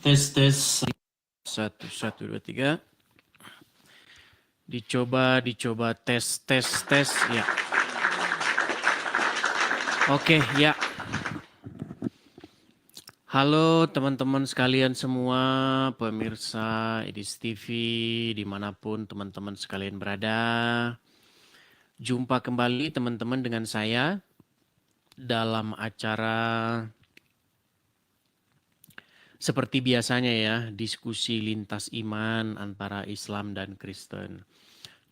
Tes. 1, 2, 3. Dicoba, tes. Ya. Oke, ya. Halo teman-teman sekalian semua, pemirsa Edis TV, dimanapun teman-teman sekalian berada. Jumpa kembali teman-teman dengan saya dalam acara seperti biasanya ya, diskusi lintas iman antara Islam dan Kristen.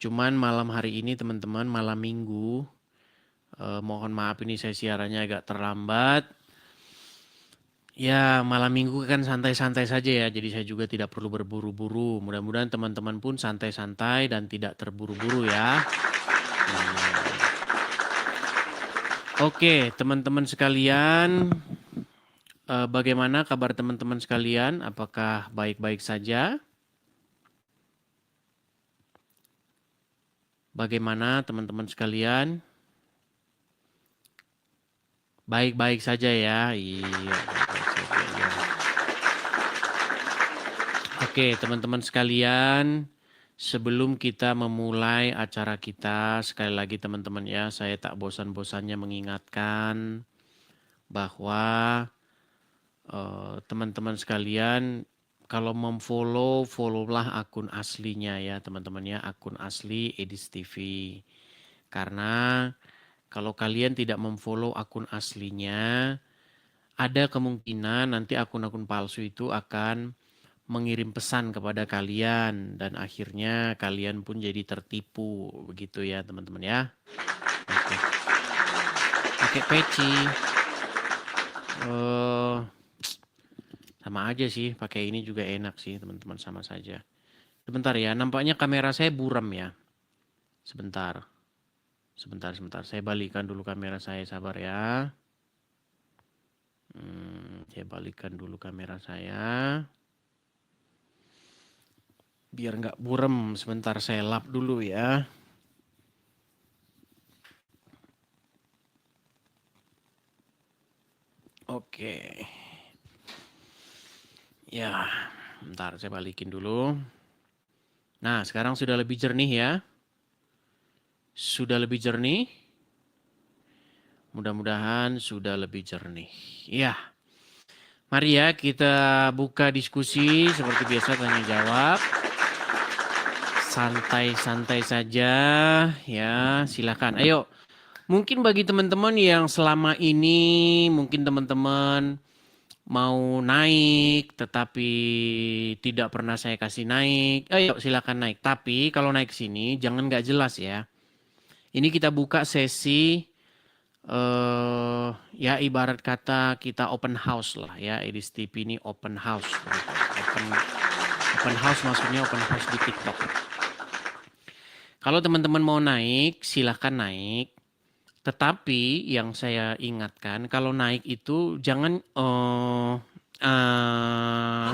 Cuman malam hari ini teman-teman, malam minggu, mohon maaf ini saya siarannya agak terlambat. Ya malam minggu kan santai-santai saja ya, jadi saya juga tidak perlu berburu-buru. Mudah-mudahan teman-teman pun santai-santai dan tidak terburu-buru ya. Oke teman-teman sekalian, bagaimana kabar teman-teman sekalian? Apakah baik-baik saja? Bagaimana teman-teman sekalian? Baik-baik saja ya. Iya, baik-baik saja ya. Oke, teman-teman sekalian, sebelum kita memulai acara kita, sekali lagi teman-teman ya, saya tak bosan-bosannya mengingatkan bahwa teman-teman sekalian kalau memfollow, followlah akun aslinya ya teman-teman ya, akun asli Edis TV. Karena kalau kalian tidak memfollow akun aslinya, ada kemungkinan nanti akun-akun palsu itu akan mengirim pesan kepada kalian dan akhirnya kalian pun jadi tertipu begitu ya teman-teman ya. Oke. Pakai peci. Sama aja sih, pakai ini juga enak sih teman-teman, sama saja. Sebentar ya, nampaknya kamera saya buram ya. Sebentar. Saya balikan dulu kamera saya, sabar ya. Saya balikan dulu kamera saya. Biar nggak buram, sebentar saya lap dulu ya. Oke. Ya, bentar saya balikin dulu. Nah, sekarang sudah lebih jernih ya. Sudah lebih jernih. Mudah-mudahan sudah lebih jernih. Ya. Mari ya kita buka diskusi seperti biasa, tanya jawab. Santai-santai saja ya, silakan. Ayo. Mungkin bagi teman-teman yang selama ini mungkin teman-teman mau naik tetapi tidak pernah saya kasih naik. Ayo silakan naik. Tapi kalau naik sini jangan nggak jelas ya. Ini kita buka sesi ya ibarat kata kita open house lah ya. Edis TV ini open house. Open house maksudnya open house di TikTok. Kalau teman-teman mau naik silahkan naik. Tetapi yang saya ingatkan kalau naik itu jangan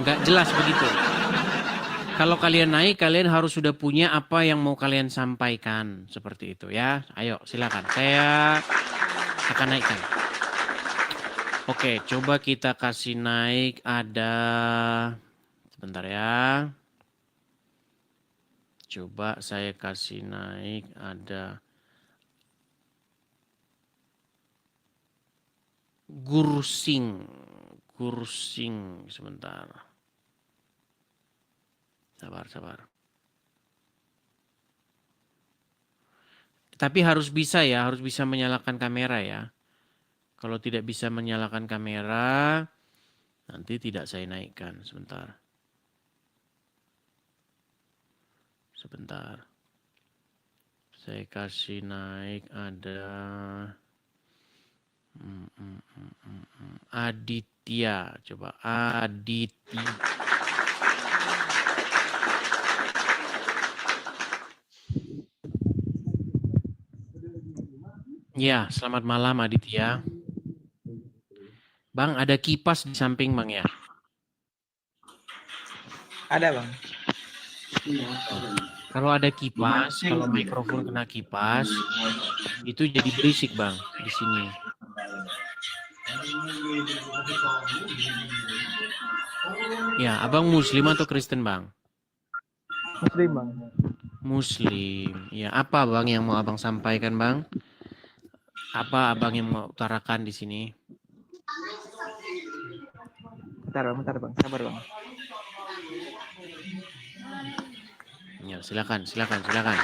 nggak jelas begitu. Kalau kalian naik kalian harus sudah punya apa yang mau kalian sampaikan seperti itu ya. Ayo silakan, saya akan naikkan. Oke, coba kita kasih naik, ada sebentar ya. Coba saya kasih naik, ada Gursing sebentar. Sabar. Tapi harus bisa ya, harus bisa menyalakan kamera ya. Kalau tidak bisa menyalakan kamera, nanti tidak saya naikkan. Sebentar. Saya kasih naik, ada Aditya, coba Aditya. Ya, selamat malam Aditya. Bang, ada kipas di samping Bang ya? Ada Bang. Kalau ada kipas, kalau mikrofon kena kipas, itu jadi berisik Bang di sini. Ya, abang Muslim atau Kristen, Bang? Muslim, Bang. Muslim. Ya, apa Bang yang mau abang sampaikan, Bang? Apa abang yang mau utarakan di sini? Bentar, Bang. Sabar, Bang. Ya, silakan, silakan, silakan.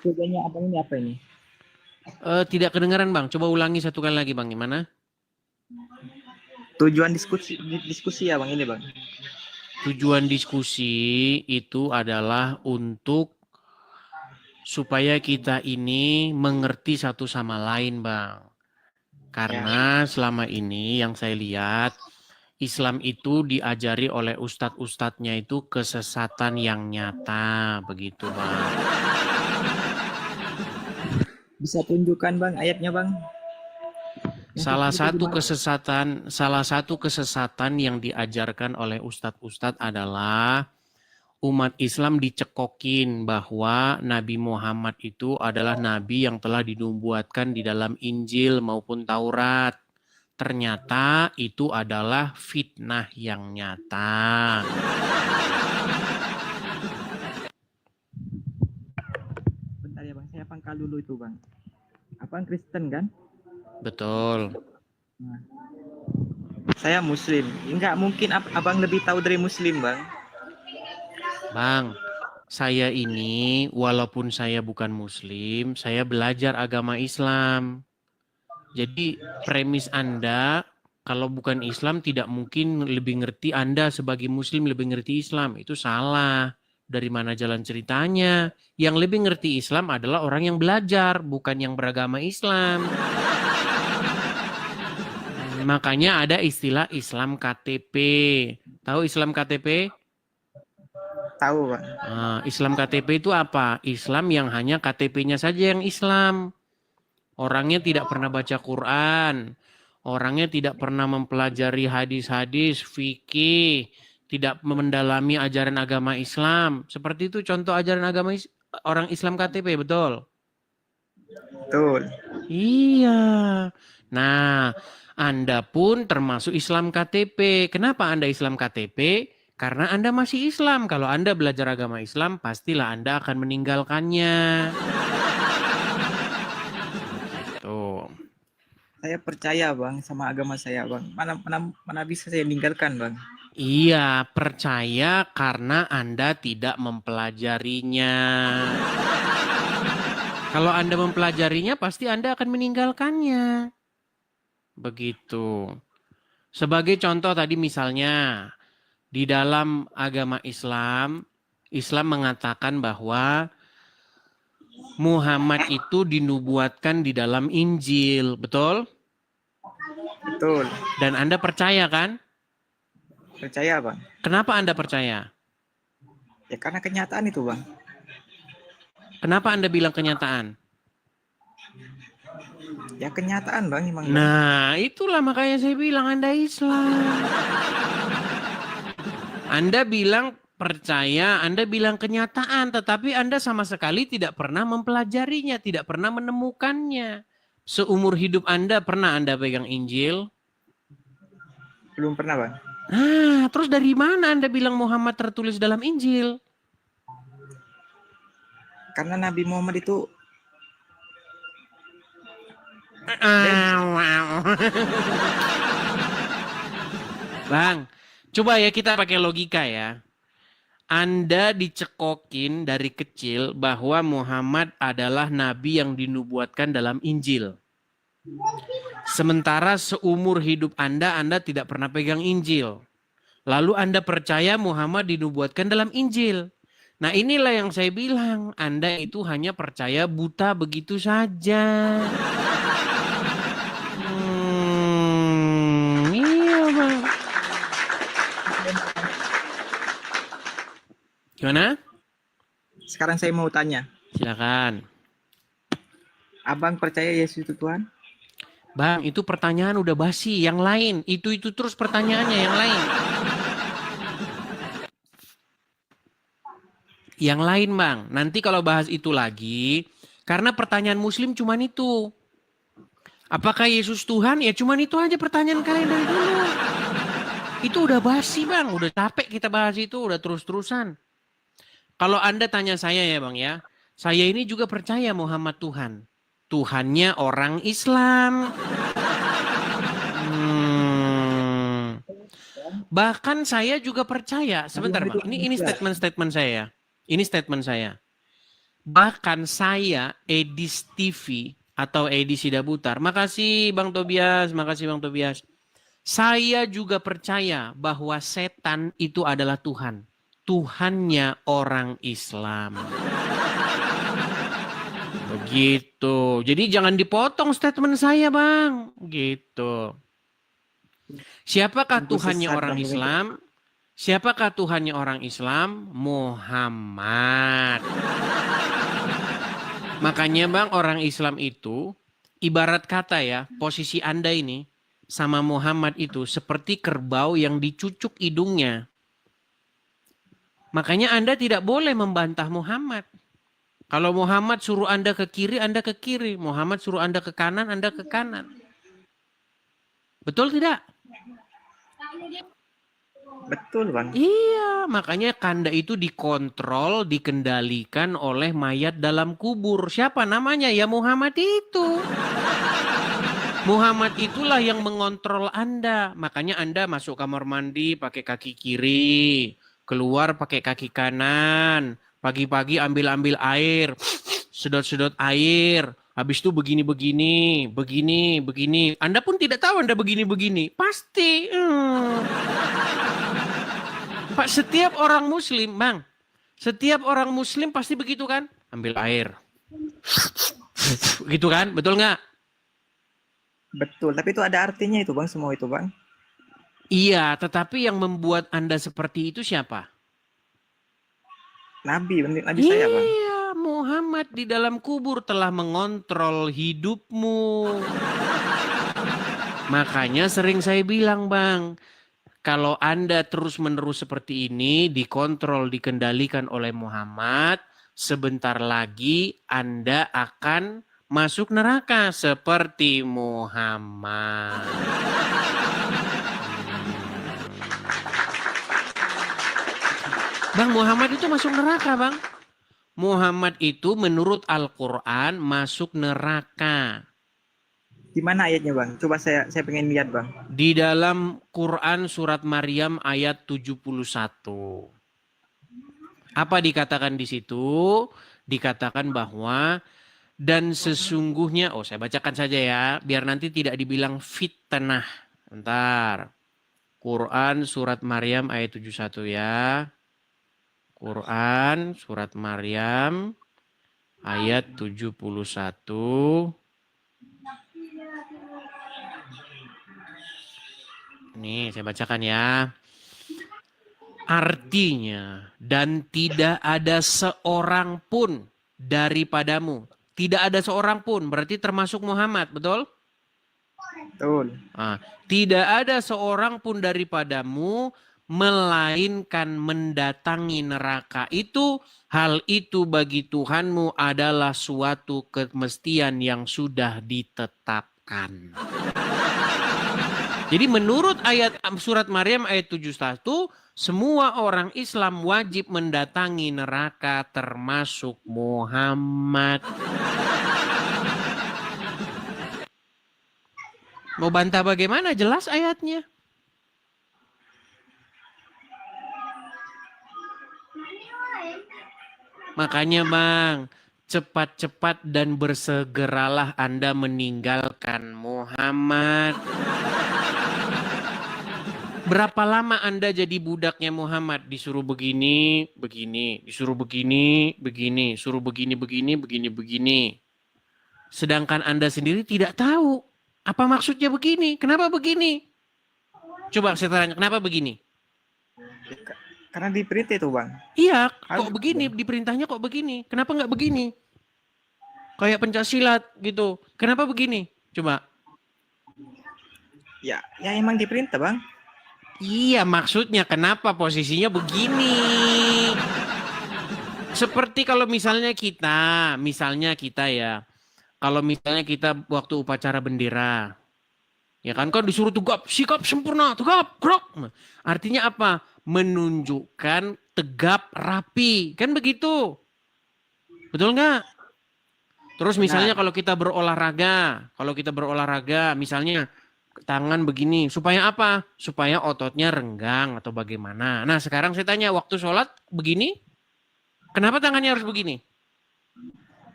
Tujuannya abang ini apa ini? Tidak kedengaran, Bang. Coba ulangi satu kali lagi, Bang. Gimana? Tujuan diskusi ya, Bang, ini, Bang. Tujuan diskusi itu adalah untuk supaya kita ini mengerti satu sama lain, Bang. Karena selama ini yang saya lihat, Islam itu diajari oleh ustadz-ustadznya itu kesesatan yang nyata, begitu, Bang. Bisa tunjukkan, Bang, ayatnya, Bang. Salah satu kesesatan yang diajarkan oleh ustadz-ustadz adalah umat Islam dicekokin bahwa Nabi Muhammad itu adalah nabi yang telah dinubuatkan di dalam Injil maupun Taurat. Ternyata itu adalah fitnah yang nyata. Bentar ya, Bang. Saya pangkal dulu itu, Bang. Abang Kristen kan? Betul. Nah, saya Muslim. Enggak mungkin abang lebih tahu dari Muslim, Bang. Bang, saya ini walaupun saya bukan Muslim, saya belajar agama Islam. Jadi premis Anda kalau bukan Islam tidak mungkin lebih ngerti, Anda sebagai Muslim lebih ngerti Islam. Itu salah. Dari mana jalan ceritanya? Yang lebih ngerti Islam adalah orang yang belajar, bukan yang beragama Islam. Makanya ada istilah Islam KTP. Tahu Islam KTP? Tahu, Bang. Islam KTP itu apa? Islam yang hanya KTP-nya saja yang Islam. Orangnya tidak pernah baca Quran. Orangnya tidak pernah mempelajari hadis-hadis, fikih, tidak mendalami ajaran agama Islam. Seperti itu contoh ajaran agama orang Islam KTP, betul? Betul. Iya. Nah, Anda pun termasuk Islam KTP. Kenapa Anda Islam KTP? Karena Anda masih Islam. Kalau Anda belajar agama Islam, pastilah Anda akan meninggalkannya. Tuh. Saya percaya, Bang, sama agama saya, Bang. Mana bisa saya tinggalkan, Bang. Iya, percaya karena Anda tidak mempelajarinya. Kalau Anda mempelajarinya, pasti Anda akan meninggalkannya. Begitu. Sebagai contoh tadi misalnya, di dalam agama Islam, Islam mengatakan bahwa Muhammad itu dinubuatkan di dalam Injil, betul? Betul. Dan Anda percaya kan? Percaya, Bang. Kenapa Anda percaya? Ya karena kenyataan itu, Bang. Kenapa Anda bilang kenyataan? Ya kenyataan, Bang, emang. Nah, itulah makanya saya bilang Anda Islam. Anda bilang percaya, Anda bilang kenyataan, tetapi Anda sama sekali tidak pernah mempelajarinya, tidak pernah menemukannya. Seumur hidup Anda pernah Anda pegang Injil? Belum pernah, Bang. Nah, terus dari mana Anda bilang Muhammad tertulis dalam Injil? Karena Nabi Muhammad itu Bang, coba ya kita pakai logika ya. Anda dicekokin dari kecil bahwa Muhammad adalah nabi yang dinubuatkan dalam Injil. Sementara seumur hidup Anda tidak pernah pegang Injil. Lalu Anda percaya Muhammad dinubuatkan dalam Injil. Nah inilah yang saya bilang, Anda itu hanya percaya buta begitu saja. Iya Bang. Gimana? Sekarang saya mau tanya. Silakan. Abang percaya Yesus itu Tuhan? Bang, itu pertanyaan udah basi. Yang lain, itu terus pertanyaannya yang lain. Yang lain, Bang. Nanti kalau bahas itu lagi, karena pertanyaan Muslim cuma itu. Apakah Yesus Tuhan? Ya cuman itu aja pertanyaan kalian dari dulu. Itu udah basi bang, udah capek kita bahas itu, udah terus-terusan. Kalau Anda tanya saya ya bang ya, saya ini juga percaya Muhammad Tuhan. Tuhannya orang Islam. Bahkan saya juga percaya, sebentar bang, ini statement saya. Ini statement saya. Bahkan saya, Edis TV atau Edi Sidabutar, makasih Bang Tobias, makasih Bang Tobias. Saya juga percaya bahwa setan itu adalah Tuhan. Tuhannya orang Islam. Begitu. Jadi jangan dipotong statement saya, Bang. Gitu. Siapakah Tuhannya orang Islam? Siapakah Tuhannya orang Islam? Muhammad. Makanya Bang, orang Islam itu ibarat kata ya, posisi Anda ini sama Muhammad itu seperti kerbau yang dicucuk hidungnya. Makanya Anda tidak boleh membantah Muhammad. Kalau Muhammad suruh Anda ke kiri, Anda ke kiri. Muhammad suruh Anda ke kanan, Anda ke kanan. Betul tidak? Betul bang. Iya, makanya kanda itu dikontrol, dikendalikan oleh mayat dalam kubur. Siapa namanya? Ya Muhammad itu. Muhammad itulah yang mengontrol Anda. Makanya Anda masuk kamar mandi pakai kaki kiri, keluar pakai kaki kanan. Pagi-pagi ambil-ambil air, sedot-sedot air. Habis itu begini-begini, begini-begini. Anda pun tidak tahu Anda begini-begini. Pasti. Pak, setiap orang muslim, Bang. Setiap orang muslim pasti begitu kan? Ambil air. Gitu kan? Betul nggak? Betul, tapi itu ada artinya itu bang, semua itu bang. Iya, tetapi yang membuat Anda seperti itu siapa? Nabi saya bang. Iya, Muhammad di dalam kubur telah mengontrol hidupmu. Makanya sering saya bilang, Bang, kalau Anda terus-menerus seperti ini, dikontrol, dikendalikan oleh Muhammad, sebentar lagi Anda akan masuk neraka seperti Muhammad. Bang, Muhammad itu masuk neraka, Bang. Muhammad itu menurut Al-Quran masuk neraka. Di mana ayatnya bang? Coba saya pengen lihat bang. Di dalam Quran surat Maryam ayat 71. Apa dikatakan di situ? Dikatakan bahwa dan sesungguhnya, saya bacakan saja ya, biar nanti tidak dibilang fitnah. Bentar. Quran surat Maryam ayat 71 ya. Quran surat Maryam ayat 71. Nih, saya bacakan ya. Artinya, dan tidak ada seorang pun daripadamu. Tidak ada seorang pun, berarti termasuk Muhammad, betul? Betul. Tidak ada seorang pun daripadamu, melainkan mendatangi neraka itu. Hal itu bagi Tuhanmu adalah suatu kemestian yang sudah ditetapkan. Jadi menurut ayat surat Maryam ayat 71, semua orang Islam wajib mendatangi neraka termasuk Muhammad. Mau bantah bagaimana? Jelas ayatnya. Makanya Bang, cepat-cepat dan bersegeralah Anda meninggalkan Muhammad. Berapa lama Anda jadi budaknya Muhammad? Disuruh begini, begini. Disuruh begini, begini. Suruh begini, begini, begini, begini. Sedangkan Anda sendiri tidak tahu. Apa maksudnya begini? Kenapa begini? Coba saya tanya, kenapa begini? Karena diperintah itu bang. Iya, kok begini? Diperintahnya kok begini? Kenapa nggak begini? Kayak pencaksilat gitu. Kenapa begini? Coba. Ya emang diperintah bang. Iya, maksudnya kenapa posisinya begini? Seperti kalau misalnya kita ya, kalau misalnya kita waktu upacara bendera, ya kan disuruh tegap, sikap sempurna, tegap, gerak. Nah, artinya apa? Menunjukkan tegap, rapi, kan begitu. Betul nggak? Terus misalnya Benar. kalau kita berolahraga, misalnya tangan begini, supaya apa? Supaya ototnya renggang atau bagaimana. Nah sekarang saya tanya, waktu sholat begini, kenapa tangannya harus begini?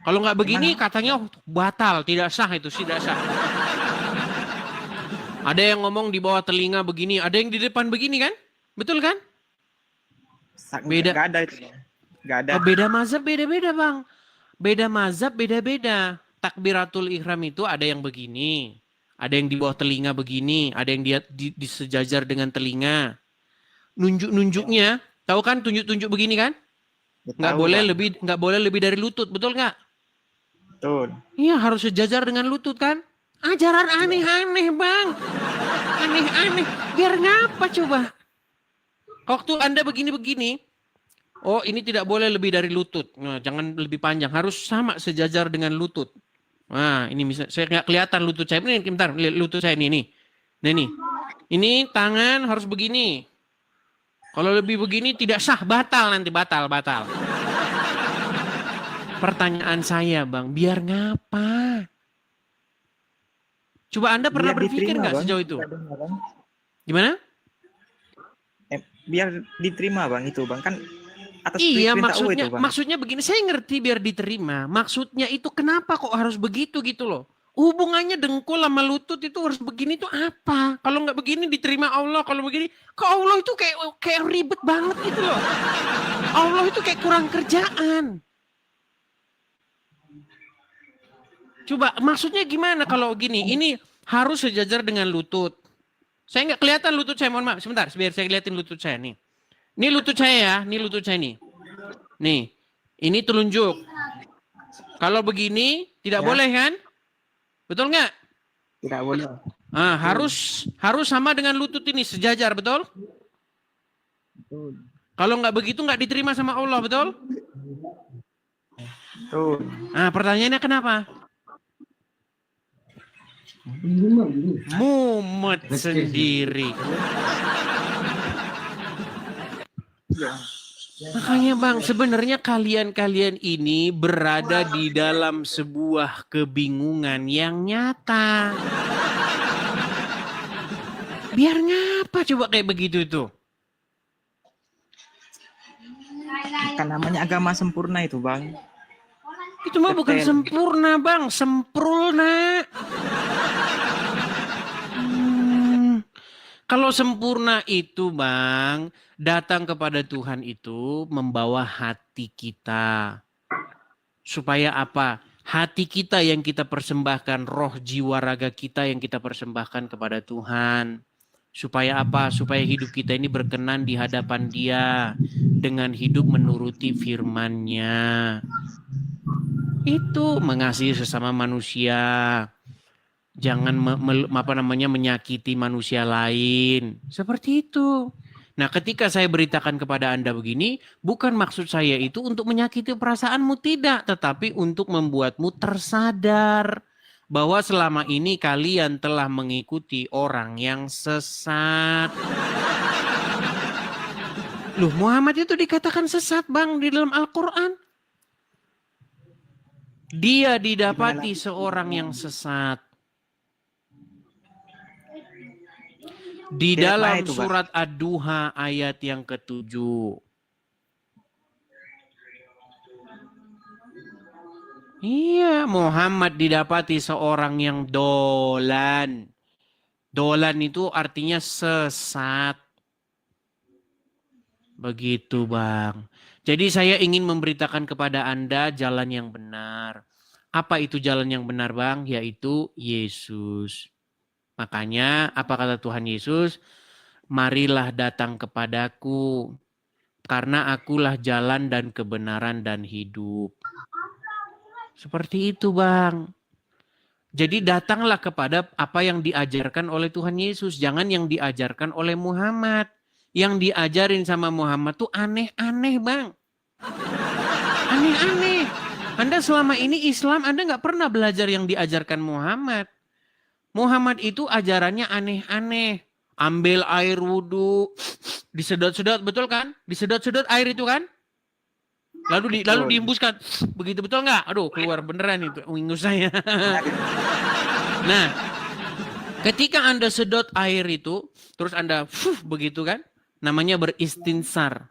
Kalau nggak begini Emang katanya batal, tidak sah itu, tidak sah. Ada yang ngomong di bawah telinga begini, ada yang di depan begini kan? Betul kan? Beda. nggak ada itu. Nggak ada. Oh, beda mazhab, beda-beda bang. Beda mazhab, beda-beda. Takbiratul ihram itu ada yang begini. Ada yang di bawah telinga begini. Ada yang di sejajar dengan telinga. Nunjuk-nunjuknya, tahu kan tunjuk-tunjuk begini kan? Ya, Nggak tahu, boleh Bang. nggak boleh lebih dari lutut, betul nggak? Betul. Iya harus sejajar dengan lutut kan? Ajaran aneh-aneh bang. Aneh-aneh. Biar ngapa coba? Waktu Anda begini-begini, oh ini tidak boleh lebih dari lutut. Nah, jangan lebih panjang, harus sama sejajar dengan lutut. Nah ini misalnya, saya nggak kelihatan lutut saya. Ini bentar, lihat lutut saya ini. Nah ini. Ini tangan harus begini. Kalau lebih begini tidak sah, batal nanti, batal. Pertanyaan saya bang, biar ngapa? Coba Anda pernah Biar berpikir diterima, nggak Bang. sejauh itu? Ibadahnya, Bang. Gimana? Biar diterima, Bang, itu, Bang. Kan atas Iya perintah Allah itu, Bang. maksudnya begini, saya ngerti biar diterima. Maksudnya itu kenapa kok harus begitu gitu loh. Hubungannya dengkul sama lutut itu harus begini tuh apa? Kalau nggak begini diterima Allah, kalau begini, kok Allah itu kayak ribet banget gitu loh. Allah itu kayak kurang kerjaan. Coba maksudnya gimana kalau gini? Ini harus sejajar dengan lutut. Saya nggak kelihatan lutut saya, mohon maaf. Sebentar, biar saya lihatin lutut saya nih. Ini lutut saya ya, ini lutut saya nih. Nih, ini telunjuk. Kalau begini tidak Ya. boleh kan? Betul nggak? Tidak boleh. Ah, harus sama dengan lutut ini sejajar, betul? Betul. Kalau nggak begitu nggak diterima sama Allah, betul? Betul. Nah, pertanyaannya kenapa? Mumet sendiri. Makanya bang, sebenarnya kalian ini berada di dalam sebuah kebingungan yang nyata. Biar ngapa coba kayak begitu itu? Kan namanya agama sempurna itu, Bang. Itu mah bukan Detail. sempurna bang, semprulna. Kalau sempurna itu bang, datang kepada Tuhan itu membawa hati kita. Supaya apa? Hati kita yang kita persembahkan, roh jiwa raga kita yang kita persembahkan kepada Tuhan. Supaya apa? Supaya hidup kita ini berkenan di hadapan Dia dengan hidup menuruti firman-Nya. Itu mengasihi sesama manusia. Jangan menyakiti manusia lain. Seperti itu. Nah, ketika saya beritakan kepada Anda begini, bukan maksud saya itu untuk menyakiti perasaanmu, tidak. Tetapi untuk membuatmu tersadar bahwa selama ini kalian telah mengikuti orang yang sesat. Loh, Muhammad itu dikatakan sesat, Bang, di dalam Al-Quran. Dia didapati seorang yang sesat. Di dalam surat Ad-Duha ayat yang ke-7. Iya, Muhammad didapati seorang yang dolan. Dolan itu artinya sesat. Begitu, Bang. Jadi saya ingin memberitakan kepada Anda jalan yang benar. Apa itu jalan yang benar, Bang? Yaitu Yesus. Makanya apa kata Tuhan Yesus? Marilah datang kepadaku, karena akulah jalan dan kebenaran dan hidup. Seperti itu, Bang. Jadi datanglah kepada apa yang diajarkan oleh Tuhan Yesus. Jangan yang diajarkan oleh Muhammad. Yang diajarin sama Muhammad tuh aneh-aneh, Bang. Aneh-aneh. Anda selama ini Islam, Anda nggak pernah belajar yang diajarkan Muhammad. Muhammad itu ajarannya aneh-aneh. Ambil air wudhu, disedot-sedot, betul kan? Disedot-sedot air itu kan? Lalu Betul. dihembuskan. Begitu betul nggak? Aduh, keluar beneran itu ingus saya. Nah, ketika Anda sedot air itu, terus Anda begitu kan? Namanya beristinsar.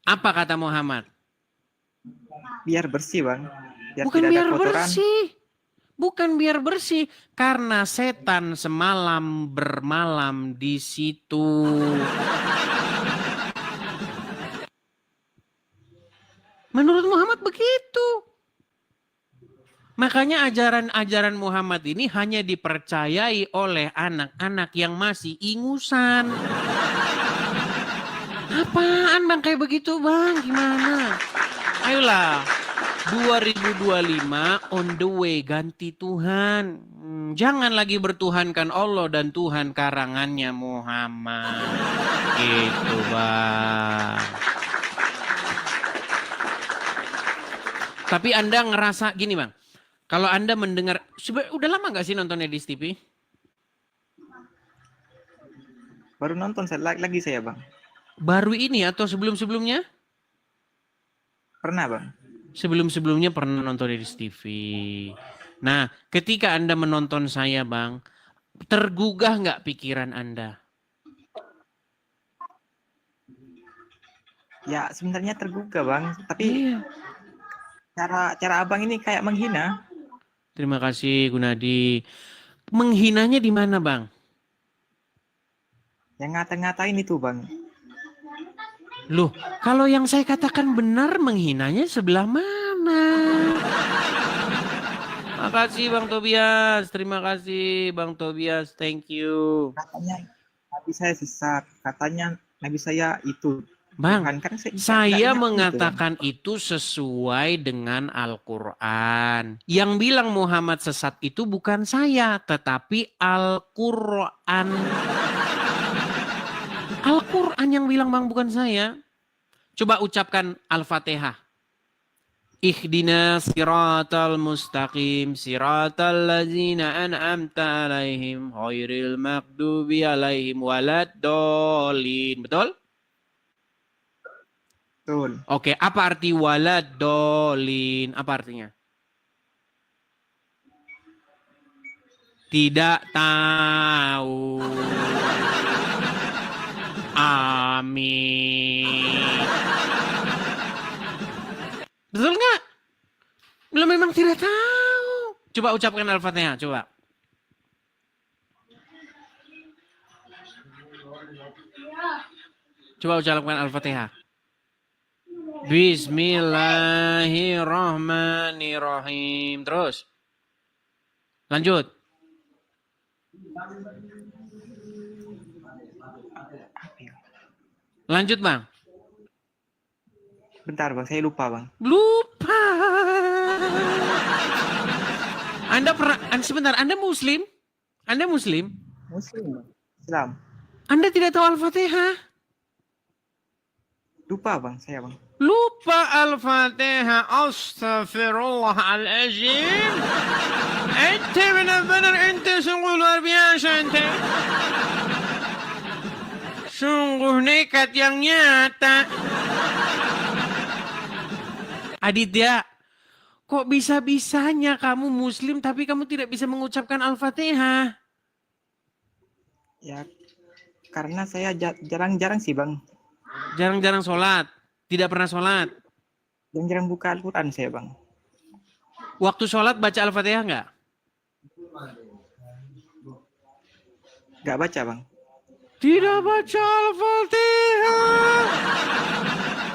Apa kata Muhammad? Biar bersih, Bang. Biar Bukan tidak ada biar kotoran. bersih. Bukan biar bersih. Karena setan semalam bermalam di situ. Menurut Muhammad begitu. Makanya ajaran-ajaran Muhammad ini hanya dipercayai oleh anak-anak yang masih ingusan. Apaan bang kayak begitu bang? Gimana? Ayolah. 2025 on the way ganti Tuhan. Jangan lagi bertuhankan Allah dan Tuhan karangannya Muhammad. Gitu bang. Tapi Anda ngerasa gini bang. Kalau Anda mendengar, udah lama gak sih nonton Edis TV? Baru nonton lagi saya, Bang. Baru ini atau sebelum-sebelumnya? Pernah, Bang. Sebelum-sebelumnya pernah nonton Edis TV. Nah, ketika Anda menonton saya bang, tergugah nggak pikiran Anda? Ya, sebenarnya tergugah, Bang. Tapi Iya. cara abang ini kayak menghina. Terima kasih Gunadi. Menghinanya di mana bang? Yang ngata-ngatain itu, Bang. Loh, kalau yang saya katakan benar menghinanya sebelah mana? Makasih Bang Tobias. Terima kasih Bang Tobias. Thank you. Katanya Nabi saya sesat. Katanya Nabi saya itu. Bang, Tuhan kan saya nggak gitu, Bang. mengatakan itu sesuai dengan Al-Quran. Yang bilang Muhammad sesat itu bukan saya, tetapi Al-Quran. Al-Quran yang bilang bang, bukan saya. Coba ucapkan Al-Fatihah. Ihdina siratal mustaqim, siratal ladzina an'amta alaihim, ghairil maghdubi alaihim waladdallin. Betul? Betul. Oke, apa arti waladdallin? Apa artinya? Tidak tahu. Amin. Betul nggak? Belum memang tidak tahu. Coba ucapkan Al-Fatihah, coba. Coba ucapkan Al-Fatihah. Bismillahirrahmanirrahim. Terus. Lanjut. Lanjut, Bang. Bentar, Bang. Saya lupa, Bang. Lupa. Anda sebentar, Anda Muslim? Anda Muslim? Muslim, Bang. Islam. Anda tidak tahu Al-Fatihah? Lupa, Bang. Saya, Bang. Lupa Al-Fatihah. Astaghfirullahaladzim. Ente benar-benar ente sungguh luar biasa ente. Sungguh nekat yang nyata. Aditya, kok bisa-bisanya kamu Muslim tapi kamu tidak bisa mengucapkan Al-Fatihah? Ya, karena saya jarang-jarang sih, Bang. Jarang-jarang sholat. Tidak pernah sholat. Jarang-jarang buka Al-Quran saya, Bang. Waktu sholat baca Al-Fatihah nggak? Nggak baca, Bang. Tidak baca Al-Fatihah.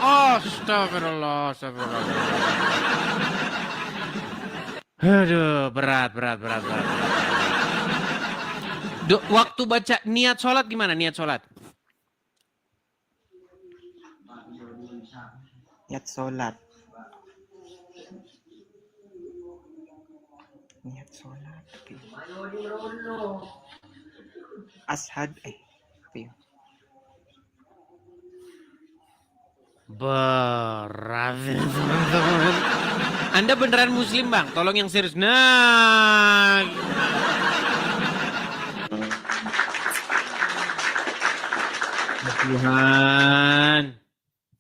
Astagfirullah, astagfirullah. Aduh, berat. Waktu baca niat sholat gimana? Niat sholat? Niat sholat. Ashad. Apa ya? Berat ya, teman-teman. Anda beneran muslim bang? Tolong yang serius. Nah, ya Tuhan.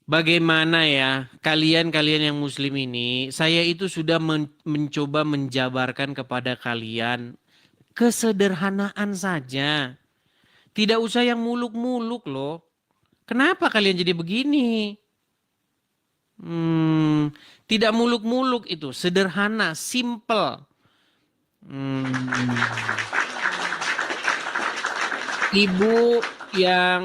Bagaimana ya kalian-kalian yang muslim ini, saya itu sudah mencoba menjabarkan kepada kalian kesederhanaan saja. Tidak usah yang muluk-muluk loh. Kenapa kalian jadi begini? Hmm, tidak muluk-muluk itu, sederhana, simple. Hmm. Ibu yang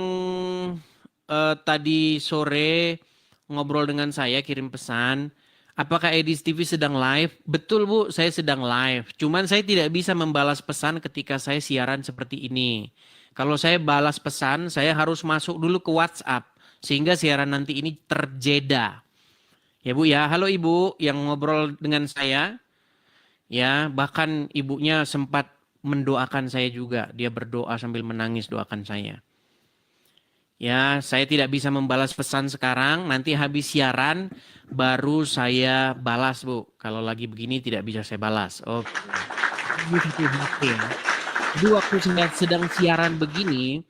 tadi sore ngobrol dengan saya kirim pesan, apakah Edis TV sedang live? Betul Bu, saya sedang live. Cuman saya tidak bisa membalas pesan ketika saya siaran seperti ini. Kalau saya balas pesan, saya harus masuk dulu ke WhatsApp sehingga siaran nanti ini terjeda. Ya Bu ya, halo Ibu yang ngobrol dengan saya. Ya, bahkan ibunya sempat mendoakan saya juga. Dia berdoa sambil menangis doakan saya. Ya, saya tidak bisa membalas pesan sekarang. Nanti habis siaran baru saya balas, Bu. Kalau lagi begini tidak bisa saya balas. Oke. Ini satu HP ya. Jadi waktu saya sedang siaran begini,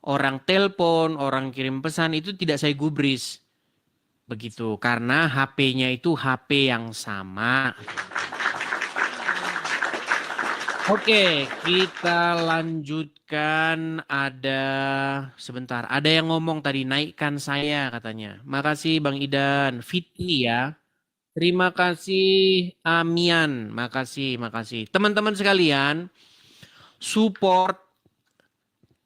orang telepon, orang kirim pesan itu tidak saya gubris. Begitu. Karena HP-nya itu HP yang sama. Oke, kita lanjutkan. Sebentar, ada yang ngomong tadi naikkan saya katanya. Makasih Bang Idan, Fitri ya. Terima kasih Amian, makasih. Teman-teman sekalian, support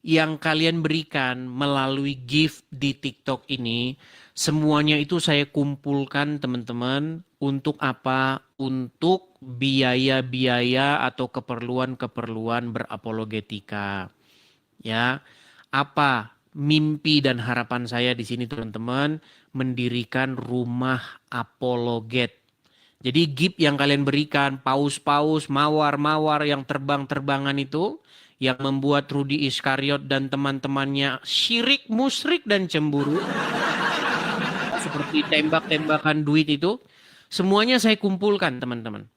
yang kalian berikan melalui gift di TikTok ini, semuanya itu saya kumpulkan teman-teman. Untuk apa? Untuk biaya-biaya atau keperluan-keperluan berapologetika. Ya, apa mimpi dan harapan saya di sini teman-teman? Mendirikan rumah apologet. Jadi gift yang kalian berikan, paus-paus, mawar-mawar yang terbang-terbangan itu, yang membuat Rudi Iskariot dan teman-temannya syirik, musyrik, dan cemburu. Seperti tembak-tembakan duit itu. Semuanya saya kumpulkan teman-teman.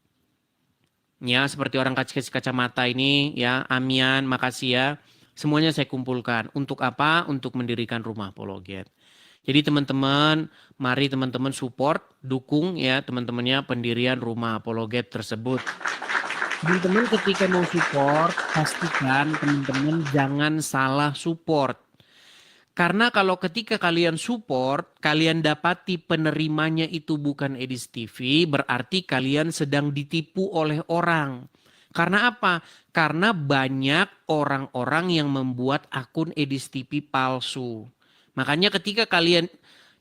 Ya, seperti orang kasih kacamata ini, ya, Amian, makasih ya. Semuanya saya kumpulkan. Untuk apa? Untuk mendirikan rumah apologet. Jadi teman-teman, mari teman-teman support, dukung ya teman-temannya pendirian rumah apologet tersebut. Teman-teman ketika mau support, pastikan teman-teman jangan salah support. Karena kalau ketika kalian support, kalian dapati penerimanya itu bukan Edis TV, berarti kalian sedang ditipu oleh orang. Karena apa? Karena banyak orang-orang yang membuat akun Edis TV palsu. Makanya ketika kalian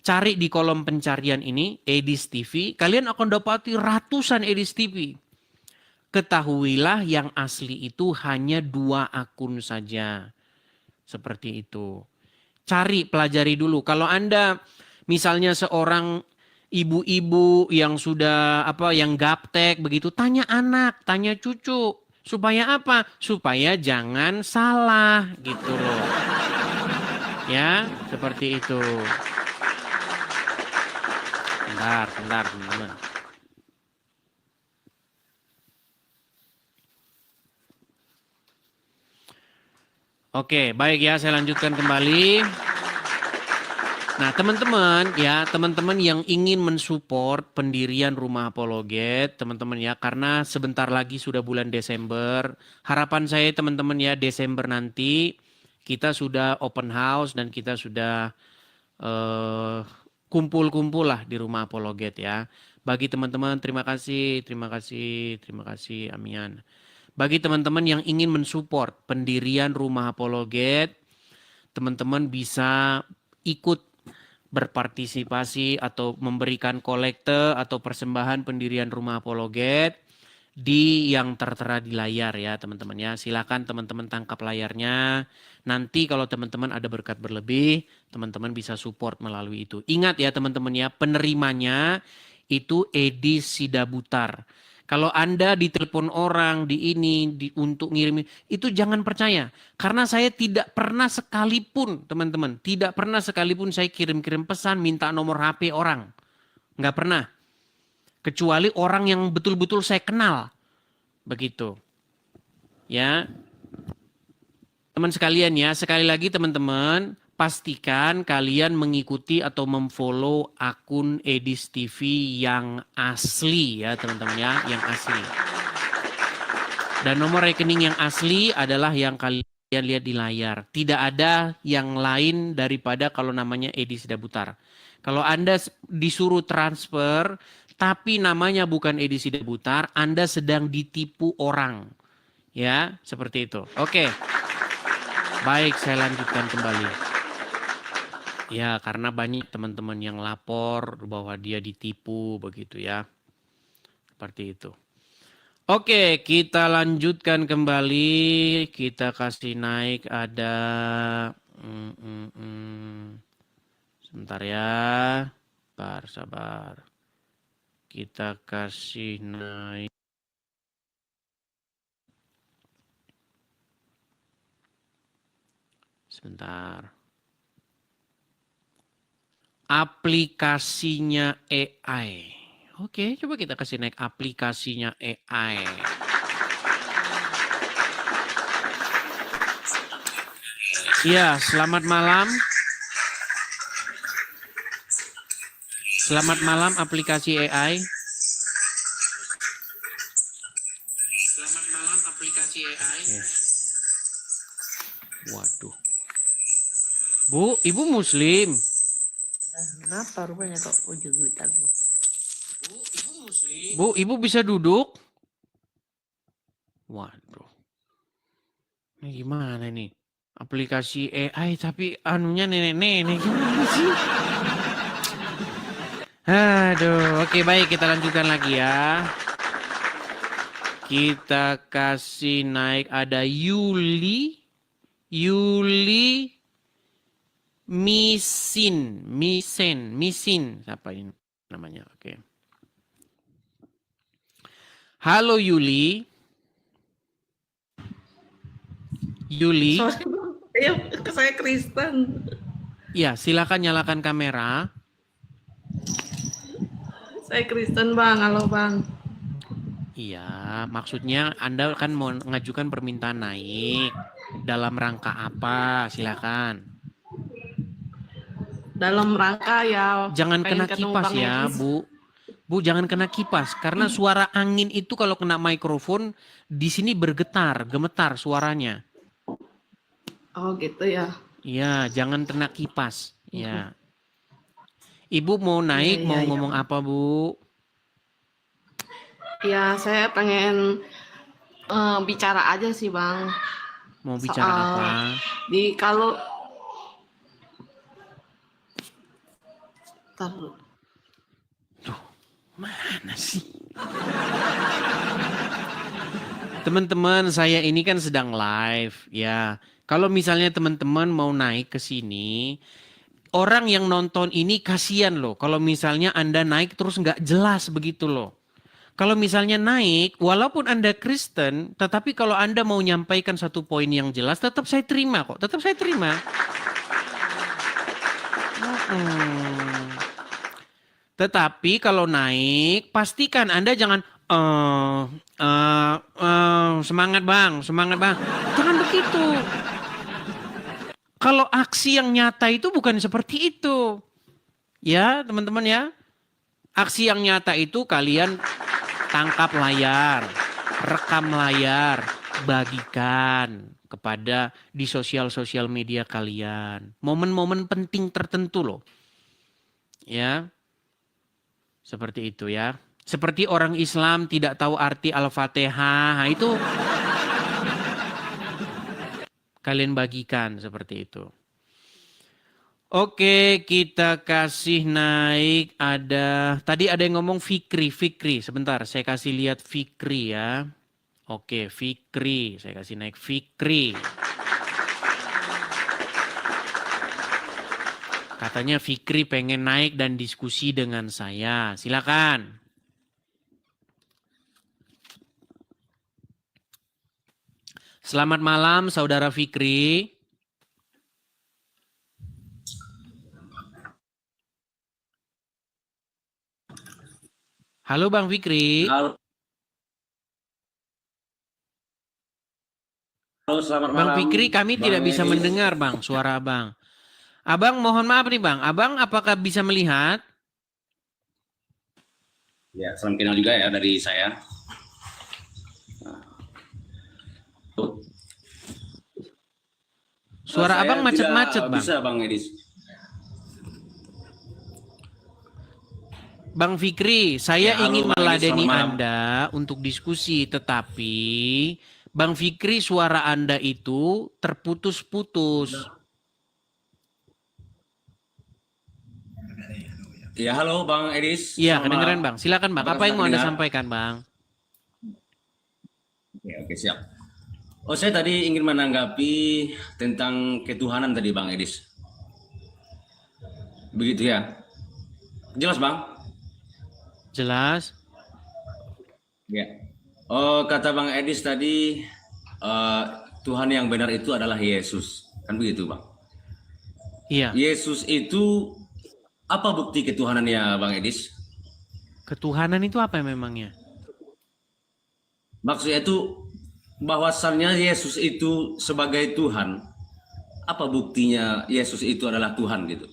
cari di kolom pencarian ini, Edis TV, kalian akan dapati ratusan Edis TV. Ketahuilah yang asli itu hanya 2 akun saja. Seperti itu. Cari, pelajari dulu. Kalau Anda misalnya seorang ibu-ibu yang sudah yang gaptek begitu, tanya anak, tanya cucu. Supaya apa? Supaya jangan salah gitu loh. Ya, seperti itu. Bentar, teman-teman. Oke, baik ya, saya lanjutkan kembali. Nah, teman-teman yang ingin mensupport pendirian rumah apologet, teman-teman ya, karena sebentar lagi sudah bulan Desember. Harapan saya teman-teman ya, Desember nanti kita sudah open house dan kita sudah kumpul-kumpul lah di rumah apologet ya. Bagi teman-teman, terima kasih, Amian. Bagi teman-teman yang ingin mensupport pendirian rumah apologet, teman-teman bisa ikut berpartisipasi atau memberikan kolekte atau persembahan pendirian rumah apologet di yang tertera di layar ya teman-teman ya. Silakan teman-teman tangkap layarnya. Nanti kalau teman-teman ada berkat berlebih, teman-teman bisa support melalui itu. Ingat ya teman-teman ya, penerimanya itu Edis Sidabutar. Kalau Anda ditelepon orang, untuk ngirim, itu jangan percaya. Karena saya tidak pernah sekalipun, teman-teman, tidak pernah sekalipun saya kirim-kirim pesan minta nomor HP orang. Nggak pernah. Kecuali orang yang betul-betul saya kenal. Begitu. Ya, teman sekalian ya, sekali lagi teman-teman, pastikan kalian mengikuti atau memfollow akun Edis TV yang asli ya teman-teman ya, yang asli. Dan nomor rekening yang asli adalah yang kalian lihat di layar. Tidak ada yang lain daripada kalau namanya Edi Sidabutar. Kalau Anda disuruh transfer, tapi namanya bukan Edi Sidabutar, Anda sedang ditipu orang. Ya, seperti itu. Oke. Baik, saya lanjutkan kembali. Ya, karena banyak teman-teman yang lapor bahwa dia ditipu begitu ya. Seperti itu. Oke, kita lanjutkan kembali. Kita kasih naik ada sebentar ya. Sabar. Kita kasih naik. Sebentar. Aplikasinya AI. Oke, coba kita kasih naik aplikasinya AI. Ya, selamat malam. Selamat malam aplikasi AI. Selamat malam aplikasi AI. Waduh. Bu, ibu Muslim. Kenapa rupanya kok ujung-ujung aku? Bu, ibu Muslim. Bu, ibu bisa duduk? Waduh. Ini gimana nih? Aplikasi AI tapi anunya nenek-nenek gimana sih? Aduh, oke baik kita lanjutkan lagi ya. Kita kasih naik ada Yuli Misin. Siapa ini namanya? Oke. Halo Yuli. Sorry, saya Kristen. Ya, silakan nyalakan kamera. Saya Kristen, Bang. Halo, Bang. Iya, maksudnya Anda kan mau mengajukan permintaan naik. Dalam rangka apa? Silakan. Dalam rangka ya. Jangan kena kipas ya, Bu. Bu, jangan kena kipas. Karena suara angin itu kalau kena mikrofon, di sini bergetar, gemetar suaranya. Oh gitu ya. Iya, jangan kena kipas. Ya. Ibu mau naik, mau ngomong apa, Bu? Ya, saya pengen bicara aja sih, Bang. Mau bicara apa? Kalau Tuh, mana sih? Teman-teman, saya ini kan sedang live ya. Kalau misalnya teman-teman mau naik ke sini, orang yang nonton ini kasihan loh. Kalau misalnya Anda naik terus nggak jelas begitu loh. Kalau misalnya naik, walaupun Anda Kristen, tetapi kalau Anda mau nyampaikan satu poin yang jelas, tetap saya terima kok. Tetap saya terima. Tetapi kalau naik, pastikan Anda jangan semangat bang. Jangan begitu. Kalau aksi yang nyata itu bukan seperti itu. Ya teman-teman ya. Aksi yang nyata itu kalian tangkap layar, rekam layar, bagikan kepada di sosial media kalian. Momen-momen penting tertentu loh. Ya. Seperti itu ya. Seperti orang Islam tidak tahu arti Al-Fatihah. Nah, itu kalian bagikan seperti itu. Oke, kita kasih naik tadi ada yang ngomong Fikri. Sebentar, saya kasih lihat Fikri ya. Oke, Fikri. Saya kasih naik Fikri. Katanya Fikri pengen naik dan diskusi dengan saya. Silakan. Selamat malam Saudara Fikri. Halo Bang Fikri. Halo, halo, selamat Bang malam, Fikri, kami Bang tidak bisa Edis. mendengar Bang suara Abang. Abang mohon maaf nih Bang. Abang apakah bisa melihat? Ya, salam kenal juga ya dari saya. Suara Saya Abang macet-macet tidak Bang. bisa, Bang Edis. Bang Fikri, saya Ya, halo, ingin Bang Edis, meladeni selamat malam. Anda untuk diskusi, tetapi Bang Fikri suara Anda itu terputus-putus. Ya, halo, Bang Edis. Iya, Selamat kedengeran malam. Bang. Silakan Bang. Apakah Apa yang mau Anda terdengar? sampaikan Bang? Oke, siap. Oh, saya tadi ingin menanggapi tentang ketuhanan tadi, Bang Edis. Begitu ya? Jelas, Bang? Jelas? Ya. Oh, kata Bang Edis tadi, Tuhan yang benar itu adalah Yesus. Kan begitu, Bang? Iya. Yesus itu apa bukti ketuhanannya, Bang Edis? Ketuhanan itu apa memangnya? Maksudnya itu bahwasannya Yesus itu sebagai Tuhan. Apa buktinya Yesus itu adalah Tuhan gitu?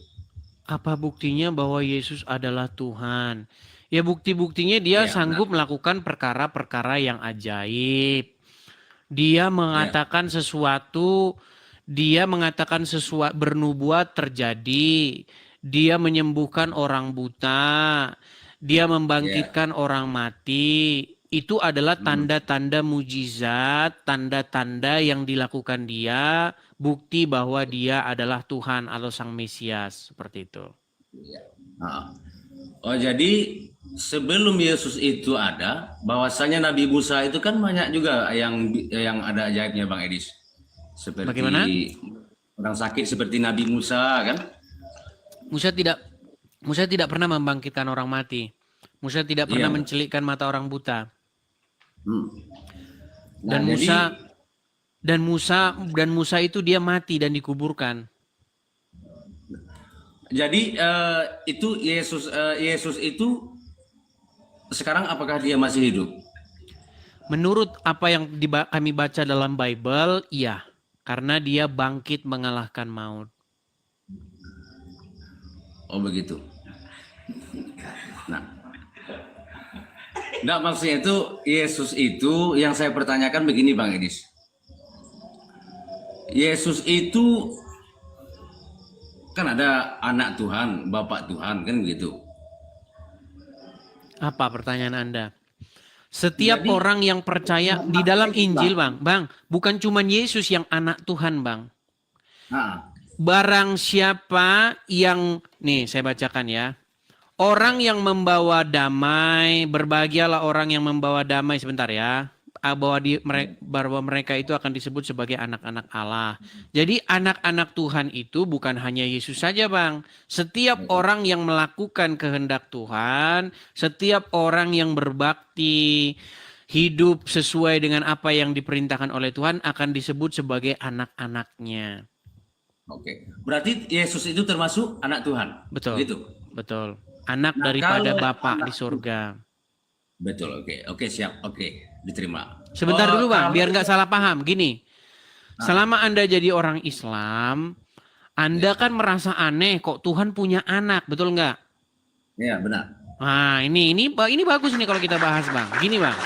Apa buktinya bahwa Yesus adalah Tuhan? Ya bukti-buktinya dia Ya, sanggup benar. melakukan perkara-perkara yang ajaib. Dia mengatakan sesuatu, bernubuat terjadi. Dia menyembuhkan orang buta. Dia Ya. membangkitkan orang mati. Itu adalah tanda-tanda mujizat, tanda-tanda yang dilakukan dia, bukti bahwa dia adalah Tuhan atau Sang Mesias, seperti itu. Nah. Oh, jadi sebelum Yesus itu ada, bahwasanya Nabi Musa itu kan banyak juga yang ada ajaibnya, Bang Edis. Seperti Bagaimana? orang sakit seperti Nabi Musa kan? Musa tidak pernah membangkitkan orang mati. Musa tidak pernah Iya. mencelikkan mata orang buta. Nah, Dan Musa itu dia mati dan dikuburkan. Jadi itu Yesus itu sekarang apakah dia masih hidup? Menurut apa yang kami baca dalam Bible, iya. Karena dia bangkit mengalahkan maut. Oh begitu. Nah, maksudnya itu Yesus itu yang saya pertanyakan begini, Bang Edis. Yesus itu kan ada anak Tuhan, Bapak Tuhan kan gitu. Apa pertanyaan Anda? Setiap Jadi, orang yang percaya di dalam Injil, Bang, bukan cuma Yesus yang anak Tuhan, Bang. Nah, Barang siapa yang, nih saya bacakan ya. Orang yang membawa damai, berbahagialah orang yang membawa damai, sebentar ya. Bahwa mereka itu akan disebut sebagai anak-anak Allah. Jadi anak-anak Tuhan itu bukan hanya Yesus saja, Bang. Setiap orang yang melakukan kehendak Tuhan, setiap orang yang berbakti, hidup sesuai dengan apa yang diperintahkan oleh Tuhan akan disebut sebagai anak-anaknya. oke. Berarti Yesus itu termasuk anak Tuhan. Betul. Gitu. Betul. Anak Nah, daripada kalau Bapa anak di surga. Betul, oke, siap, oke, diterima. Sebentar dulu Bang, kalau- biar nggak salah paham. Gini, selama Anda jadi orang Islam, Anda kan merasa aneh kok Tuhan punya anak, betul nggak? Ya, benar. Nah, ini bagus nih kalau kita bahas Bang. Gini Bang,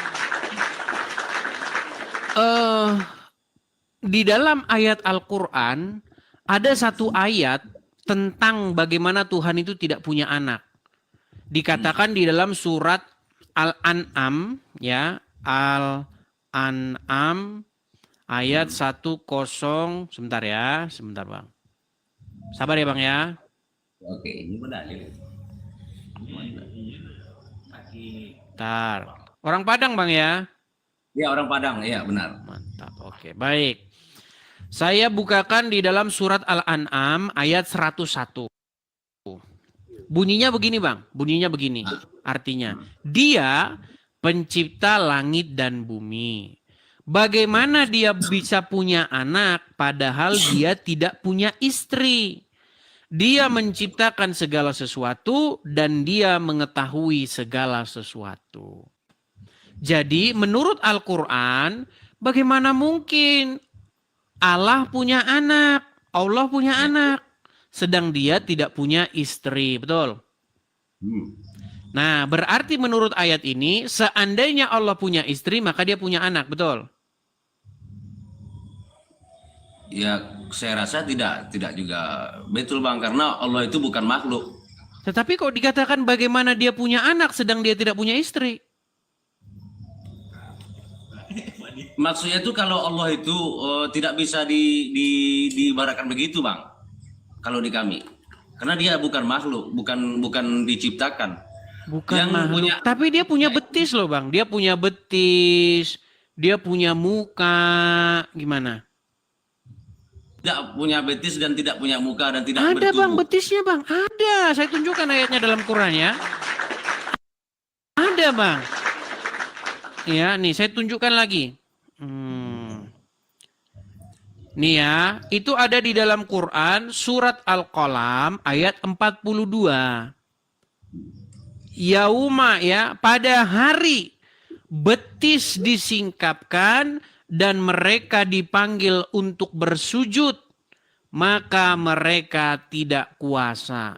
di dalam ayat Al-Quran ada satu ayat tentang bagaimana Tuhan itu tidak punya anak. Dikatakan di dalam surat Al-An'am ya, Al-An'am ayat 10, sebentar Bang. Sabar ya Bang ya. Oke, ini benar. Bentar. Orang Padang Bang ya. Ya, orang Padang, ya benar. Mantap. Oke, baik. Saya bukakan di dalam surat Al-An'am ayat 101. Bunyinya begini Bang, bunyinya begini. Artinya, dia pencipta langit dan bumi. Bagaimana dia bisa punya anak padahal dia tidak punya istri? Dia menciptakan segala sesuatu dan dia mengetahui segala sesuatu. Jadi menurut Al-Quran, bagaimana mungkin Allah punya anak, Allah punya anak, sedang dia tidak punya istri, betul? Nah, berarti menurut ayat ini, seandainya Allah punya istri, maka dia punya anak, betul? Ya, saya rasa tidak juga betul Bang, karena Allah itu bukan makhluk. Tetapi kok dikatakan bagaimana dia punya anak, sedang dia tidak punya istri? Maksudnya itu kalau Allah itu tidak bisa diibaratkan begitu Bang. Kalau di kami. Karena dia bukan makhluk, bukan diciptakan. Bukan Yang makhluk. punya- Tapi dia punya betis loh Bang. Dia punya betis, dia punya muka, gimana? Tidak punya betis dan tidak punya muka dan tidak Ada bertubuh. Bang betisnya Bang, ada. Saya tunjukkan ayatnya dalam Quran ya. Ada Bang. Ya, nih saya tunjukkan lagi. Nih ya, itu ada di dalam Quran surat Al-Qalam ayat 42. Yauma ya, pada hari betis disingkapkan dan mereka dipanggil untuk bersujud, maka mereka tidak kuasa.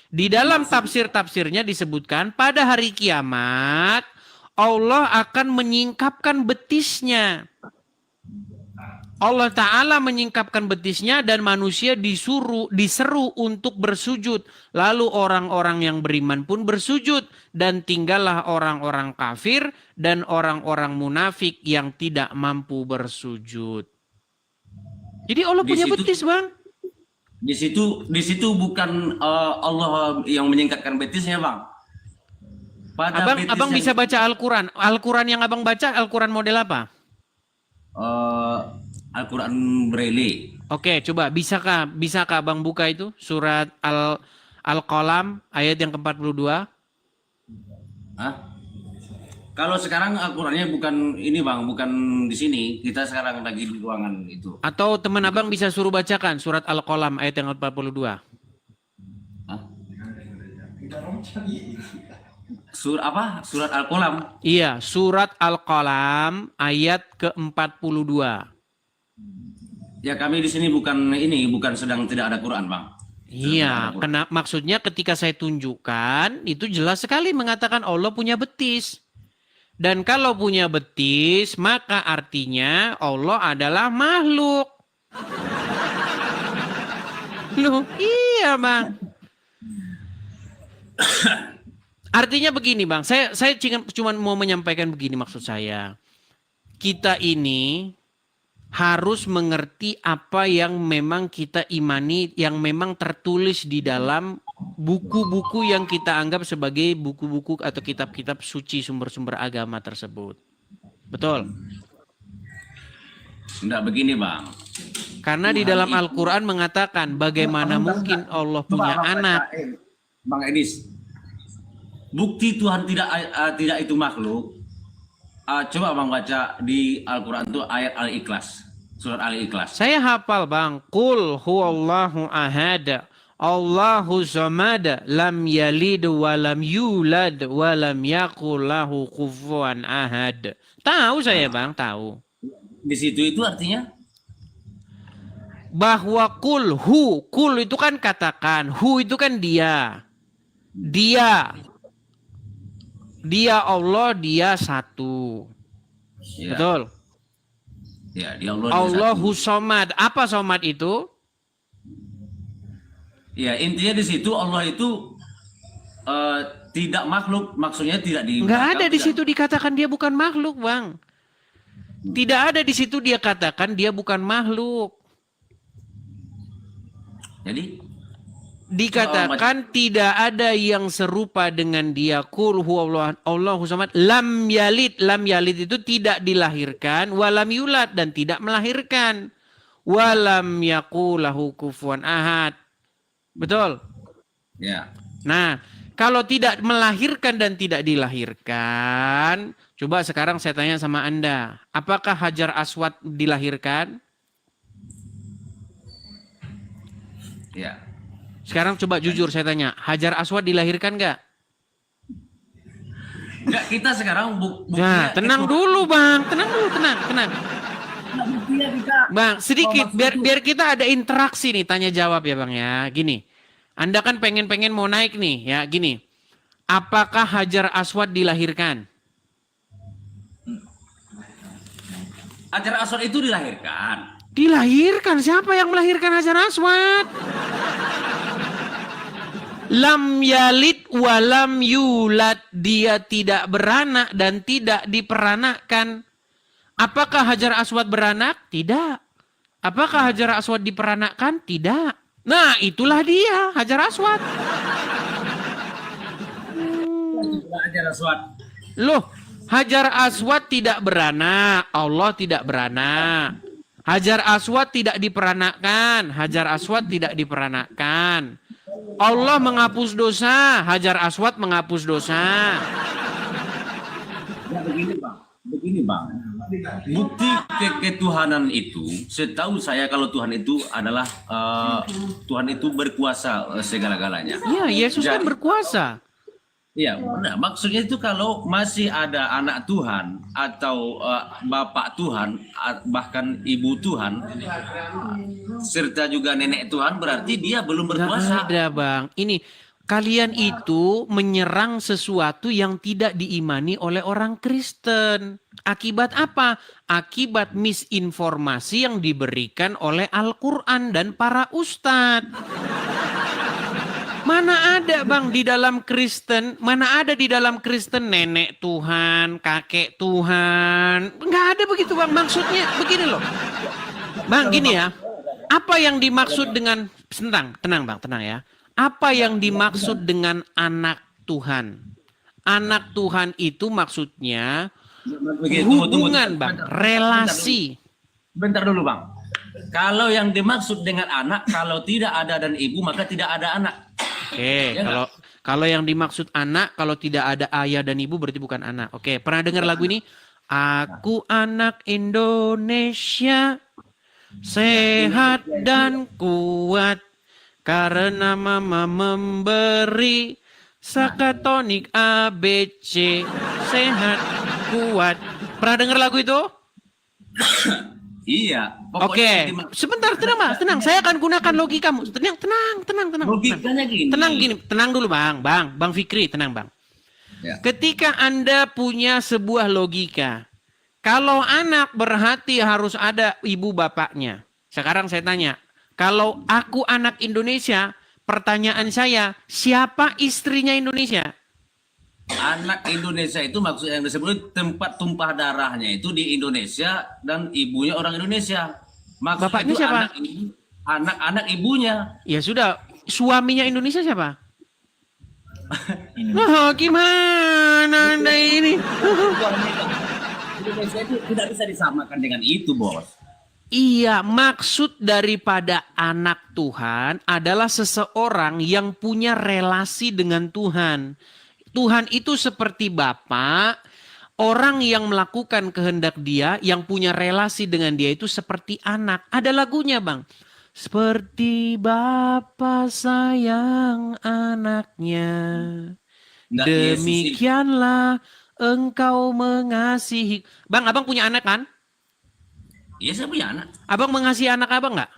Di dalam tafsir-tafsirnya disebutkan pada hari kiamat Allah akan menyingkapkan betisnya. Allah Ta'ala menyingkapkan betisnya dan manusia diseru untuk bersujud. Lalu orang-orang yang beriman pun bersujud. Dan tinggallah orang-orang kafir dan orang-orang munafik yang tidak mampu bersujud. Jadi Allah punya betis Bang. Di situ bukan Allah yang menyingkapkan betisnya Bang. Pada Abang bisa baca Al-Quran. Al-Quran yang abang baca, Al-Quran model apa? Al-Quran Braille. Oke, coba bisakah abang buka itu surat Al-Qalam ayat yang ke-42? Hah? Kalau sekarang Al-Qurannya bukan ini Bang, bukan di sini. Kita sekarang lagi di ruangan itu. Atau teman abang bisa suruh bacakan surat Al-Qalam ayat yang ke-42? Hah? Surat Al-Qalam. Iya, surat Al-Qalam ayat ke-42. Ya kami di sini bukan sedang tidak ada Quran Bang. Iya, maksudnya ketika saya tunjukkan itu jelas sekali mengatakan Allah punya betis. Dan kalau punya betis, maka artinya Allah adalah makhluk. Loh, iya Bang. Artinya begini Bang, saya cuma mau menyampaikan begini maksud saya. Kita ini harus mengerti apa yang memang kita imani, yang memang tertulis di dalam buku-buku yang kita anggap sebagai buku-buku atau kitab-kitab suci sumber-sumber agama tersebut. Betul? Enggak begini Bang. Karena di dalam Al-Quran mengatakan bagaimana mungkin Allah punya anak. Bang Edis, bukti Tuhan tidak itu makhluk. Coba Bang baca di Al-Quran itu ayat Al-Ikhlas. Surat Al-Ikhlas. Saya hafal Bang. Qul huwallahu ahad. Allahu samad. Lam yalid wa lam yulad wa lam yakul lahu kufuwan ahad. Tahu saya Bang, tahu. Di situ itu artinya? Bahwa kul itu kan katakan. Hu itu kan dia. Dia Allah, dia satu. Ya. Betul. Ya, dia Allah. Allahu somad. Apa somad itu? Ya, intinya di situ Allah itu tidak makhluk, maksudnya tidak di. Enggak ada di situ dikatakan dia bukan makhluk, Bang. Tidak ada di situ dia katakan dia bukan makhluk. Jadi dikatakan tidak ada yang serupa dengan dia. Qul huwallahu samad. Lam yalid itu tidak dilahirkan, walam yulad dan tidak melahirkan. Walam yakul lahu kufuwan ahad. Betul? ya. Nah, kalau tidak melahirkan dan tidak dilahirkan, Coba sekarang saya tanya sama Anda, apakah Hajar Aswad dilahirkan? Ya. Sekarang coba jujur saya tanya, Hajar Aswad dilahirkan nggak? Enggak, kita sekarang Nah, tenang dulu Bang, tenang dulu, tenang. Bang, sedikit biar kita ada interaksi nih, tanya jawab ya Bang ya. Gini, Anda kan pengen mau naik nih ya, gini. Apakah Hajar Aswad dilahirkan? Hajar Aswad itu dilahirkan. Dilahirkan, siapa yang melahirkan Hajar Aswad? Lam yalid walam yulad, dia tidak beranak dan tidak diperanakkan. Apakah Hajar Aswad beranak? Tidak. Apakah Hajar Aswad diperanakkan? Tidak. Nah, itulah dia, Hajar Aswad. Hajar Aswad. Loh, Hajar Aswad tidak beranak, Allah tidak beranak. Hajar Aswad tidak diperanakkan, Hajar Aswad tidak diperanakkan. Allah menghapus dosa, Hajar Aswad menghapus dosa. Ya, begini bang. Bukti ketuhanan itu, setahu saya kalau Tuhan itu adalah Tuhan itu berkuasa segala-galanya. Ya, Yesus kan berkuasa. Iya, benar. Maksudnya itu kalau masih ada anak Tuhan atau bapak Tuhan, bahkan ibu Tuhan, serta juga nenek Tuhan, berarti dia belum berkuasa. Nggak ada Bang. Ini kalian itu menyerang sesuatu yang tidak diimani oleh orang Kristen. Akibat apa? Akibat misinformasi yang diberikan oleh Al-Quran dan para ustadz. Mana ada Bang di dalam Kristen, mana ada di dalam Kristen nenek Tuhan, kakek Tuhan. Nggak ada begitu Bang, maksudnya begini loh. Bang gini ya, apa yang dimaksud dengan, tenang Bang, tenang ya. Apa yang dimaksud dengan anak Tuhan? Anak Tuhan itu maksudnya hubungan Bang, relasi. Bentar dulu Bang. Kalau yang dimaksud dengan anak, kalau tidak ada dan ibu, maka tidak ada anak. Oke, Ya kalau yang dimaksud anak, kalau tidak ada ayah dan ibu berarti bukan anak. Oke, pernah dengar lagu ini? Aku anak Indonesia, sehat dan kuat, karena mama memberi sakatonik ABC, sehat, kuat. Pernah dengar lagu itu? Iya. Oke, sebentar, tenang. Saya akan gunakan logikamu. Tenang. Logikanya gini. Tenang dulu Bang Fikri, tenang Bang. Ya. Ketika Anda punya sebuah logika, kalau anak berhati harus ada ibu bapaknya. Sekarang saya tanya, kalau aku anak Indonesia, pertanyaan saya, siapa istrinya Indonesia? Anak Indonesia itu maksud yang disebut tempat tumpah darahnya itu di Indonesia dan ibunya orang Indonesia. Maksud Bapaknya itu siapa? Anak ibunya. Ya sudah, suaminya Indonesia siapa? Oh, gimana Anda ini? Indonesia itu tidak bisa disamakan dengan itu, Bos. Iya, maksud daripada anak Tuhan adalah seseorang yang punya relasi dengan Tuhan. Tuhan itu seperti Bapa, orang yang melakukan kehendak Dia, yang punya relasi dengan Dia itu seperti anak. Ada lagunya Bang. Seperti Bapa sayang anaknya, demikianlah engkau mengasihi. Bang, abang punya anak kan? Iya, saya punya anak. Abang mengasihi anak abang nggak?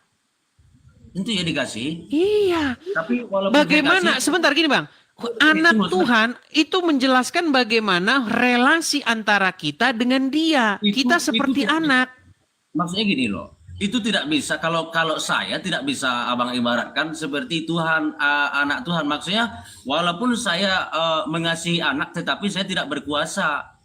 Tentu ya dikasih. Iya. Tapi walaupun Bagaimana? dikasih, Sebentar gini Bang. Anak Tuhan itu menjelaskan bagaimana relasi antara kita dengan Dia. Kita seperti anak. Maksudnya gini loh. Itu tidak bisa kalau saya tidak bisa abang ibaratkan seperti Tuhan, anak Tuhan. Maksudnya walaupun saya mengasihi anak tetapi saya tidak berkuasa.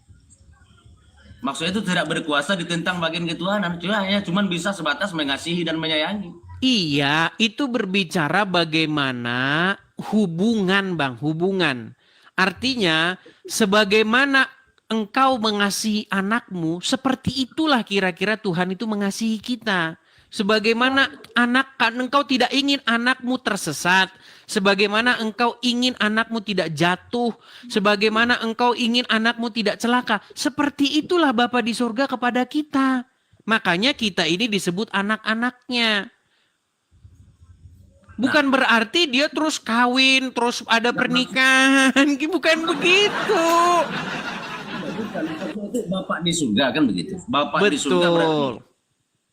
Maksudnya itu tidak berkuasa ditentang bagian ketuhanan. Cuma bisa sebatas mengasihi dan menyayangi. Iya, itu berbicara bagaimana hubungan Bang, hubungan. Artinya sebagaimana engkau mengasihi anakmu, seperti itulah kira-kira Tuhan itu mengasihi kita. Sebagaimana engkau tidak ingin anakmu tersesat, sebagaimana engkau ingin anakmu tidak jatuh, sebagaimana engkau ingin anakmu tidak celaka, seperti itulah Bapa di surga kepada kita. Makanya kita ini disebut anak-anaknya. Bukan berarti dia terus kawin, terus ada pernikahan, bukan begitu. Itu Bapak di surga kan begitu. Bapak di surga berarti Betul.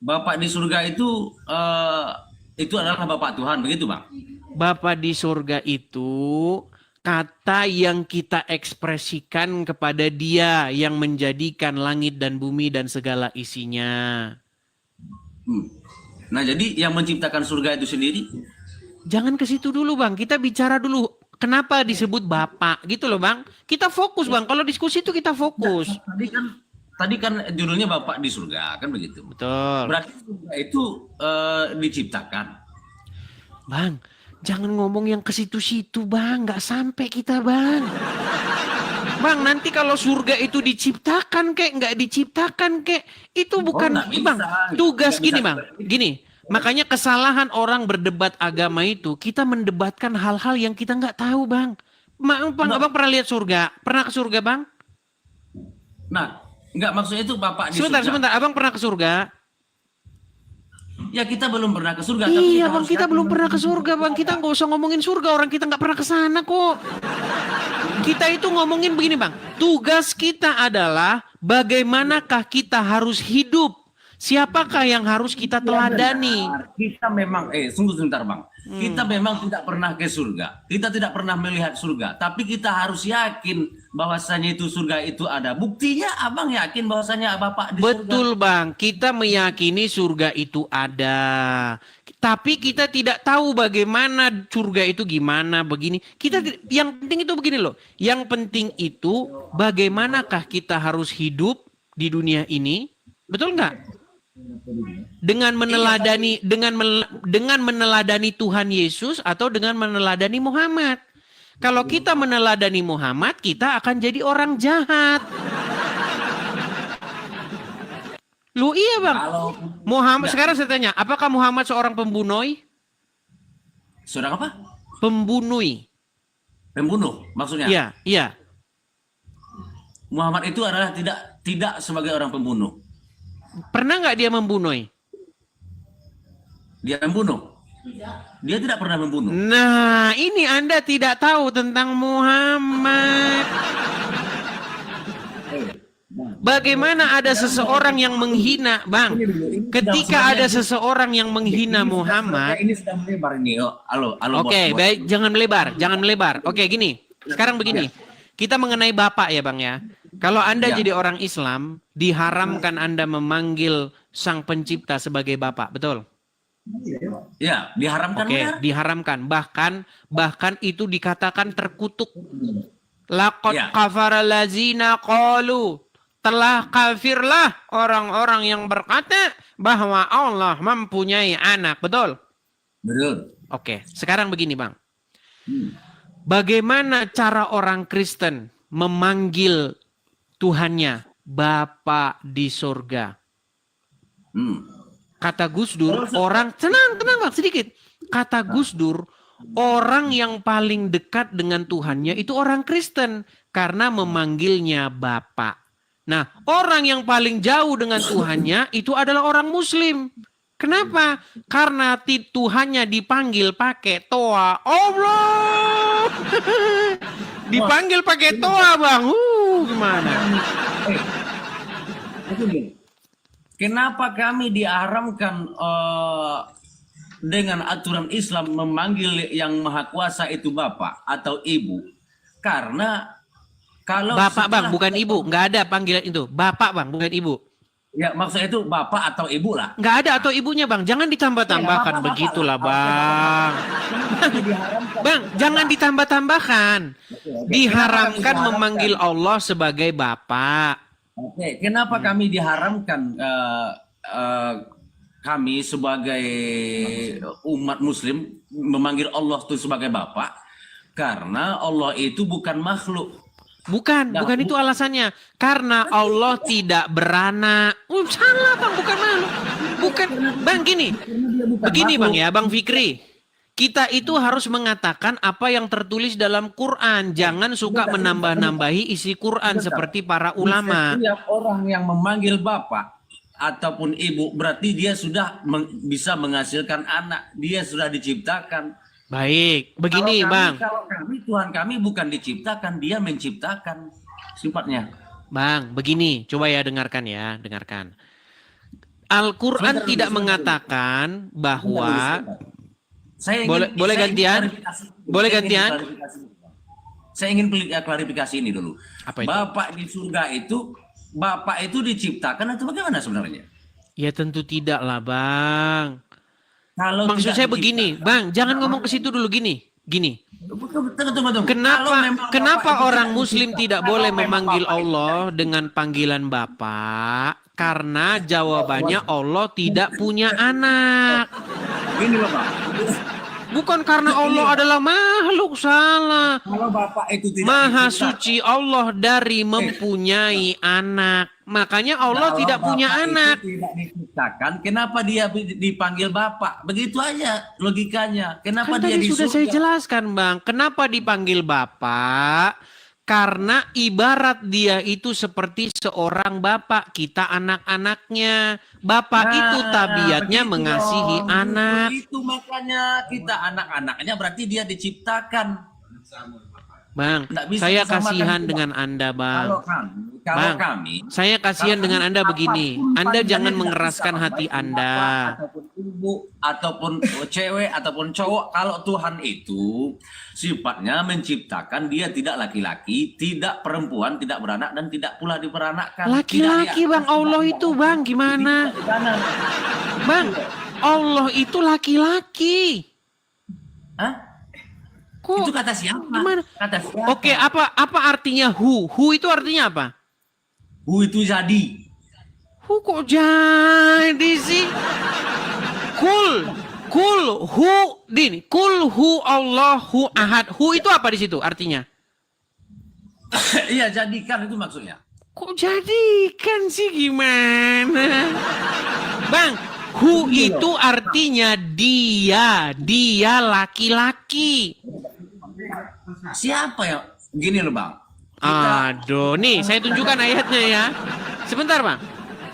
Bapak di surga itu adalah Bapak Tuhan begitu, Bang. Bapa di surga itu kata yang kita ekspresikan kepada Dia yang menjadikan langit dan bumi dan segala isinya. Nah, jadi yang menciptakan surga itu sendiri. Jangan ke situ dulu Bang, kita bicara dulu kenapa disebut Bapak gitu loh Bang. Kita fokus Bang, kalau diskusi itu kita fokus. Tadi kan judulnya Bapak di surga kan begitu. Betul. Berarti surga itu diciptakan. Bang, jangan ngomong yang ke situ-situ Bang, nggak sampai kita Bang. Bang, nanti kalau surga itu diciptakan kek, nggak diciptakan kek, itu bukan nggak bisa. Bang. Tugas Nggak gini bisa. Bang, gini. Makanya kesalahan orang berdebat agama itu, kita mendebatkan hal-hal yang kita nggak tahu Bang. Abang pernah lihat surga? Pernah ke surga Bang? Nah, nggak maksudnya itu Bapak di surga. Sebentar, Abang pernah ke surga? Ya kita belum pernah ke surga. Iya Bang, harus kita yakin belum pernah ke surga Bang. Kita nggak usah ngomongin surga, orang kita nggak pernah ke sana kok. Kita itu ngomongin begini Bang, tugas kita adalah bagaimanakah kita harus hidup. Siapakah yang harus kita teladani? Kita memang, sungguh sebentar Bang. Kita memang tidak pernah ke surga. Kita tidak pernah melihat surga. Tapi kita harus yakin bahwasanya itu surga itu ada. Buktinya Abang yakin bahwasanya Bapak di surga. Betul Bang, kita meyakini surga itu ada. Tapi kita tidak tahu bagaimana surga itu gimana begini. Yang penting itu begini loh. Yang penting itu bagaimanakah kita harus hidup di dunia ini. Betul nggak? Dengan meneladani dengan meneladani Tuhan Yesus atau dengan meneladani Muhammad. Kalau kita meneladani Muhammad, kita akan jadi orang jahat. Lu iya Bang. Muhammad sekarang saya tanya, apakah Muhammad seorang pembunuh? Seorang apa? Pembunuh. Pembunuh maksudnya? Iya, iya. Muhammad itu adalah tidak sebagai orang pembunuh. Pernah nggak dia membunuh? Dia membunuh? Dia tidak pernah membunuh. Nah, ini Anda tidak tahu tentang Muhammad. Bagaimana ada seseorang yang menghina, Bang? Ketika ada seseorang yang menghina Muhammad. Ini sudah melebar ini. Halo, Oke, baik, jangan melebar. Oke, gini. Sekarang begini. Kita mengenai Bapak ya, Bang ya. Kalau Anda jadi orang Islam, diharamkan Anda memanggil Sang Pencipta sebagai Bapak, betul? Ya, diharamkan. Oke, diharamkan. Bahkan itu dikatakan terkutuk. Laqad kafara lazina qalu. Telah kafirlah orang-orang yang berkata bahwa Allah mempunyai anak, betul? Betul. Oke, sekarang begini, Bang. Bagaimana cara orang Kristen memanggil Tuhannya Bapa di surga? Kata Gus Dur, orang tenang Bang sedikit. Kata Gus Dur, orang yang paling dekat dengan Tuhannya itu orang Kristen karena memanggilnya Bapa. Nah, orang yang paling jauh dengan Tuhannya itu adalah orang Muslim. Kenapa? Karena Tuhannya dipanggil pakai toa. Allah. Dipanggil pakai toa, Bang. Gimana? Kenapa kami diharamkan dengan aturan Islam memanggil yang maha kuasa itu Bapak atau Ibu? Karena kalau Bapak Bang, bukan Ibu. Nggak ada panggilan itu. Bapak Bang, bukan Ibu. Ya maksudnya itu Bapak atau Ibu lah. Nggak ada atau ibunya Bang. Jangan ditambah-tambahkan. Begitulah Bang. Bang, jangan ditambah-tambahkan. Diharamkan memanggil Allah sebagai Bapak. Oke, kenapa kami diharamkan kami sebagai umat Muslim memanggil Allah itu sebagai Bapak? Karena Allah itu bukan makhluk. Bukan itu alasannya. Karena Allah tidak beranak. Salah bang, bukan malu. Bukan, bang gini. Begini bang ya, Bang Fikri. Kita itu harus mengatakan apa yang tertulis dalam Quran. Jangan suka menambah-nambahi isi Quran seperti para ulama. Setiap orang yang memanggil bapak ataupun ibu berarti dia sudah bisa menghasilkan anak. Dia sudah diciptakan. Baik, begini bang. Kalau kami, Tuhan kami bukan diciptakan, dia menciptakan sifatnya. Bang, begini. Coba ya dengarkan ya, dengarkan. Al-Quran tidak mengatakan bahwa... Boleh gantian? Boleh gantian? Saya ingin klarifikasi ini dulu. Apa itu? Bapak di surga itu, Bapak itu diciptakan atau bagaimana sebenarnya? Ya tentu tidak lah bang. Kalau Maksud tidak saya begini, bang, jangan ngomong ke situ dulu gini. Tunggu. Kenapa orang Muslim tidak boleh memanggil Allah dengan panggilan Bapak? Karena jawabannya Allah tidak punya anak. Gini loh Pak. Bukan karena Allah adalah makhluk, salah. Kalau Bapak itu tidak Maha diciptakan, suci Allah dari mempunyai anak. Makanya Allah tidak punya Bapak anak. itu tidak diciptakan, kenapa dia dipanggil Bapak? Begitu aja logikanya. Kenapa Kan dia tadi di sudah surga? saya jelaskan bang. Kenapa dipanggil Bapak? Karena ibarat dia itu seperti seorang bapak. Kita anak-anaknya. Bapak itu tabiatnya begitu mengasihi dong. anak. Itu makanya kita anak-anaknya berarti dia diciptakan. Bang, Nggak bisa saya disamakan kasihan juga. dengan Anda bang. Kalau Bang, kami, saya kasihan dengan Anda begini. apapun Anda panggilannya jangan tidak mengeraskan bisa, hati baik Anda. bapak ataupun ibu ataupun cewek ataupun cowok. Kalau Tuhan itu sifatnya menciptakan, dia tidak laki-laki, tidak perempuan, tidak beranak dan tidak pula diperanakkan. Laki-laki bang, Allah itu bang, gimana? Bang, Allah itu laki-laki. Hah? Kok? Itu kata siapa? Gimana? Kata siapa? Oke, apa artinya hu? Hu itu artinya apa? Itu jadi. Hu kok jadi sih? Kul hu din. Kul hu Allahu ahad. Hu itu apa di situ artinya? Iya, jadikan itu maksudnya. Kok jadikan sih gimana? Bang, hu itu artinya dia laki-laki. Siapa ya? Gini loh Bang. Aduh, nih saya tunjukkan ayatnya ya. Sebentar bang.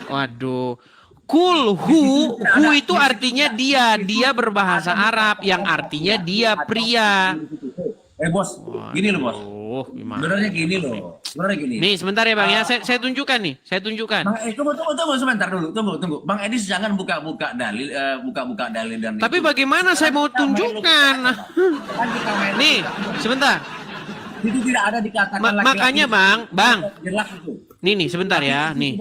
Waduh. Kul hu itu artinya dia berbahasa Arab yang artinya dia pria. Bos, gini loh bos. Oh, gimana? Sebenarnya gini loh. Sebenarnya gini. Nih sebentar ya bang ya, saya tunjukkan nih, saya tunjukkan. Bang, tunggu sebentar dulu. Tunggu. Bang Edis jangan buka-buka dalil, buka-buka dalil dan Tapi itu. bagaimana saya mau tunjukkan? Kan kita main Nih, sebentar. itu tidak ada dikatakan laki-laki. Makanya bang, Jelas itu. nih sebentar ya, nih.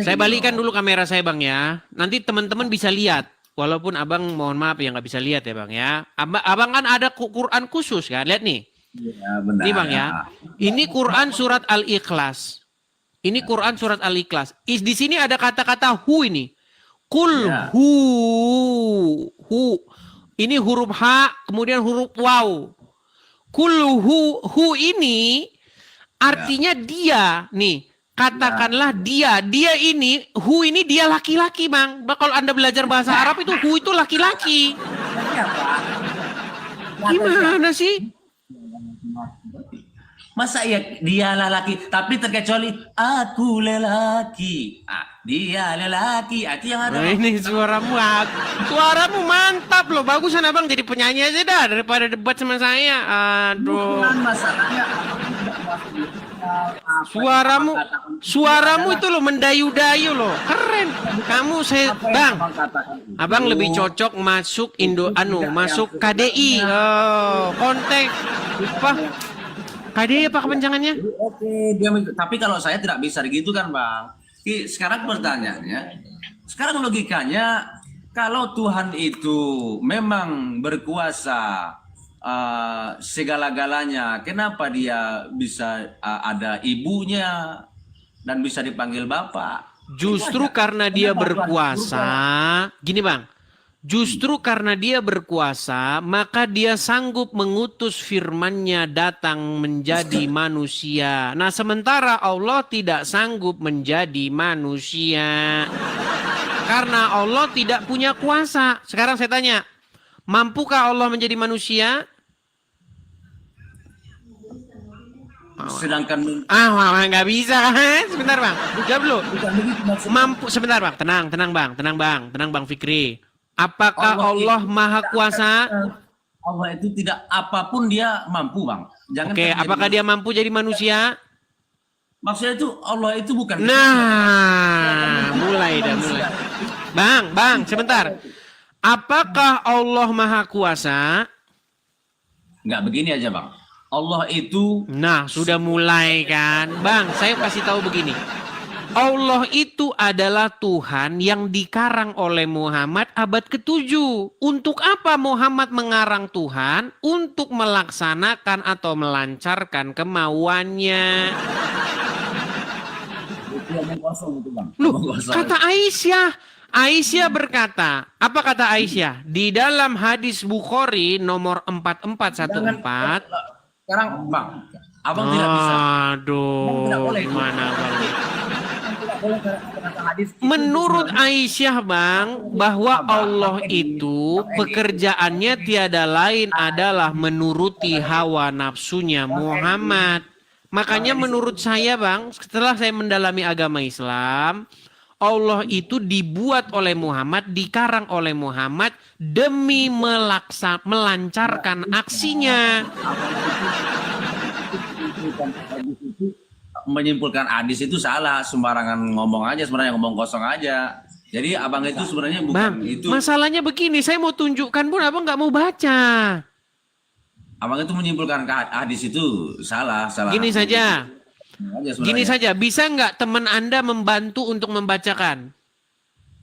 Saya balikan dulu kamera saya bang ya. Nanti teman-teman bisa lihat. Walaupun abang mohon maaf ya nggak bisa lihat ya bang ya. Abang kan ada Quran khusus kan, lihat nih. Ya, benar. Nih bang ya. Ini Quran surat Al-Ikhlas. Ini Quran surat Al-Ikhlas. Di sini ada kata-kata hu ini. Kul Ya. hu. Ini huruf H, kemudian huruf waw. Kul hu ini artinya dia. Nih, katakanlah dia. Dia ini, hu ini dia laki-laki bang. Kalau Anda belajar bahasa Arab itu hu itu laki-laki. Gimana sih? Masa ya dia lelaki, tapi terkecuali aku lelaki. Dia lelaki, itu yang ada. Nah, ini suaramu mantap loh, bagusan abang jadi penyanyi aja dah daripada debat sama saya. Aduh, Bukan masalahnya. suaramu itu loh mendayu-dayu loh, keren. Kamu bang, abang lebih cocok masuk masuk KDI, kontek apa? KDI apa kepanjangannya? Oke, tapi kalau saya tidak bisa gitu kan bang. Sekarang pertanyaannya, sekarang logikanya, kalau Tuhan itu memang berkuasa segala-galanya, kenapa dia bisa ada ibunya dan bisa dipanggil bapak? Justru karena dia berkuasa, gini bang, Justru karena dia berkuasa, maka dia sanggup mengutus firman-Nya datang menjadi manusia. Nah, sementara Allah tidak sanggup menjadi manusia. Karena Allah tidak punya kuasa. Sekarang saya tanya, mampukah Allah menjadi manusia? Sedangkan Nggak bisa. Sebentar Bang, jawab dulu. bukan begitu maksudnya. Mampu, sebentar Bang, tenang Bang Fikri. Apakah Allah Maha Kuasa? Allah itu tidak apapun dia mampu, Bang. Jangan Oke, apakah dia mampu jadi manusia? maksudnya itu Allah itu bukan Nah, mulai. Bang, sebentar. Apakah Allah Maha Kuasa? nggak begini aja, Bang. Allah itu Nah, sudah mulai kan. Bang, saya kasih tahu begini. Allah itu adalah Tuhan yang dikarang oleh Muhammad abad ke-7. Untuk apa Muhammad mengarang Tuhan? Untuk melaksanakan atau melancarkan kemauannya. itu omong kosong itu, Bang. Loh, Omong kosong. kata Aisyah berkata, apa kata Aisyah? Di dalam hadis Bukhari nomor 4414. Sekarang, Bang, Abang tidak bisa. Aduh, Tidak boleh. gimana Bang? Tidak boleh kata hadis. Itu Menurut sebenarnya Aisyah Bang, bahwa Allah itu pekerjaannya tiada lain adalah menuruti hawa nafsunya Muhammad. Makanya menurut saya Bang, setelah saya mendalami agama Islam, Allah itu dibuat oleh Muhammad, dikarang oleh Muhammad demi melancarkan aksinya. menyimpulkan hadis itu salah, sembarangan ngomong aja, sebenarnya ngomong kosong aja. Jadi abang itu sebenarnya bukan Bang, itu. masalahnya begini, saya mau tunjukkan pun abang nggak mau baca. Abang itu menyimpulkan hadis itu salah. Gini saja. Aja sebenarnya. Gini saja, bisa nggak teman Anda membantu untuk membacakan?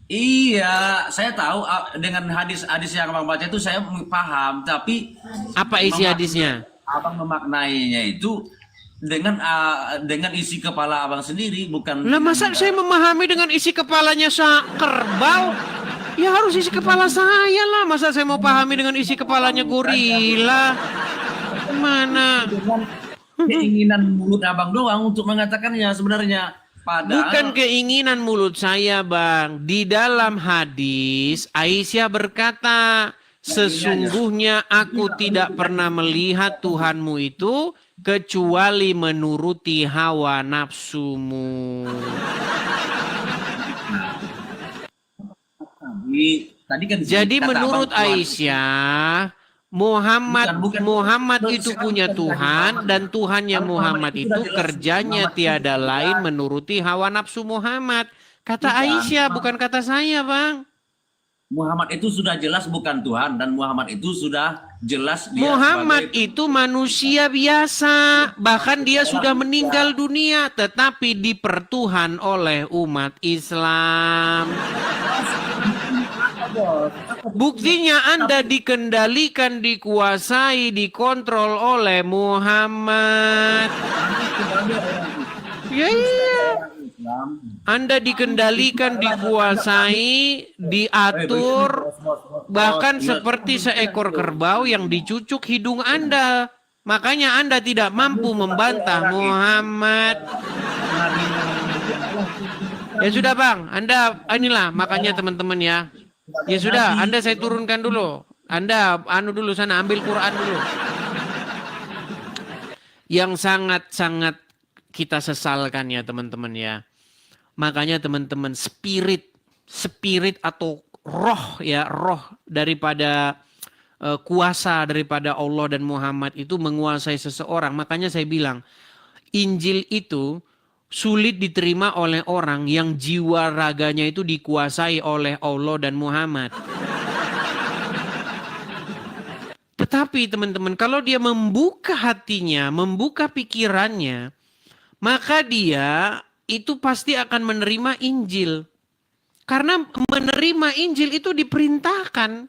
Iya, saya tahu dengan hadis-hadis yang abang baca itu saya paham, tapi Apa isi hadisnya? abang memaknainya itu dengan isi kepala abang sendiri, bukan. Lah masa saya memahami dengan isi kepalanya kerbau? Ya harus isi kepala saya lah. Masa saya mau pahami dengan isi kepalanya gorila? Mana? Dengan keinginan mulut abang doang untuk mengatakannya sebenarnya. Padahal Bukan keinginan mulut saya, Bang. Di dalam hadis, Aisyah berkata, sesungguhnya aku tidak pernah melihat Tuhanmu itu kecuali menuruti hawa nafsumu. tadi kan Jadi kata menurut abang, Aisyah, Muhammad itu punya Tuhan dan Tuhannya Muhammad itu kerjanya tiada lain menuruti hawa nafsu Muhammad. Kata Aisyah, bukan kata saya, Bang. Muhammad itu sudah jelas bukan Tuhan dan Muhammad itu sudah jelas dia Muhammad sebagai itu manusia biasa, bahkan dia sudah meninggal dunia tetapi dipertuhan oleh umat Islam. Buktinya Anda dikendalikan, dikuasai, dikontrol oleh Muhammad. Ya, iya. Anda dikendalikan, dikuasai, diatur, bahkan seperti seekor kerbau yang dicucuk hidung Anda. Makanya Anda tidak mampu membantah Muhammad. Ya sudah Bang, Anda inilah makanya teman-teman ya. Ya sudah, Anda saya turunkan dulu. Anda dulu sana, ambil Quran dulu. Yang sangat-sangat kita sesalkan ya teman-teman ya. Makanya teman-teman spirit atau roh daripada kuasa daripada Allah dan Muhammad itu menguasai seseorang. Makanya saya bilang Injil itu sulit diterima oleh orang yang jiwa raganya itu dikuasai oleh Allah dan Muhammad. Tetapi teman-teman, kalau dia membuka hatinya, membuka pikirannya, maka dia itu pasti akan menerima Injil. Karena menerima Injil itu diperintahkan.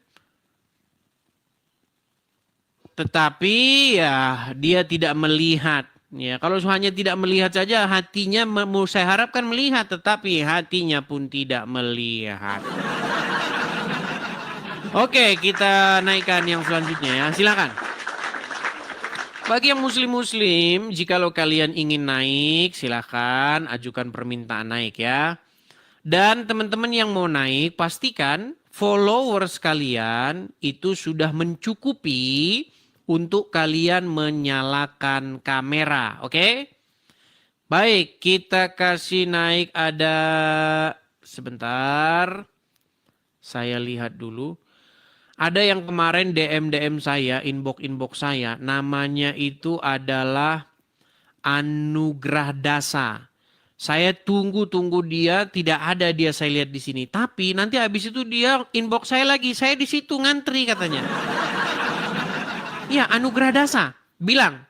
Tetapi ya dia tidak melihat. Ya, kalau hanya tidak melihat saja, hatinya saya harapkan melihat, tetapi hatinya pun tidak melihat. Oke, kita naikkan yang selanjutnya ya. Silakan. Bagi yang muslim-muslim, jikalau kalian ingin naik, silakan ajukan permintaan naik ya. Dan teman-teman yang mau naik, pastikan followers kalian itu sudah mencukupi untuk kalian menyalakan kamera, oke? Baik, kita kasih naik ada sebentar. Saya lihat dulu. Ada yang kemarin DM saya, inbox saya, namanya itu adalah Anugrah Dasa. Saya tunggu dia, tidak ada dia saya lihat di sini. Tapi nanti habis itu dia inbox saya lagi, saya di situ ngantri katanya. Ya, Anugrah Dasa bilang,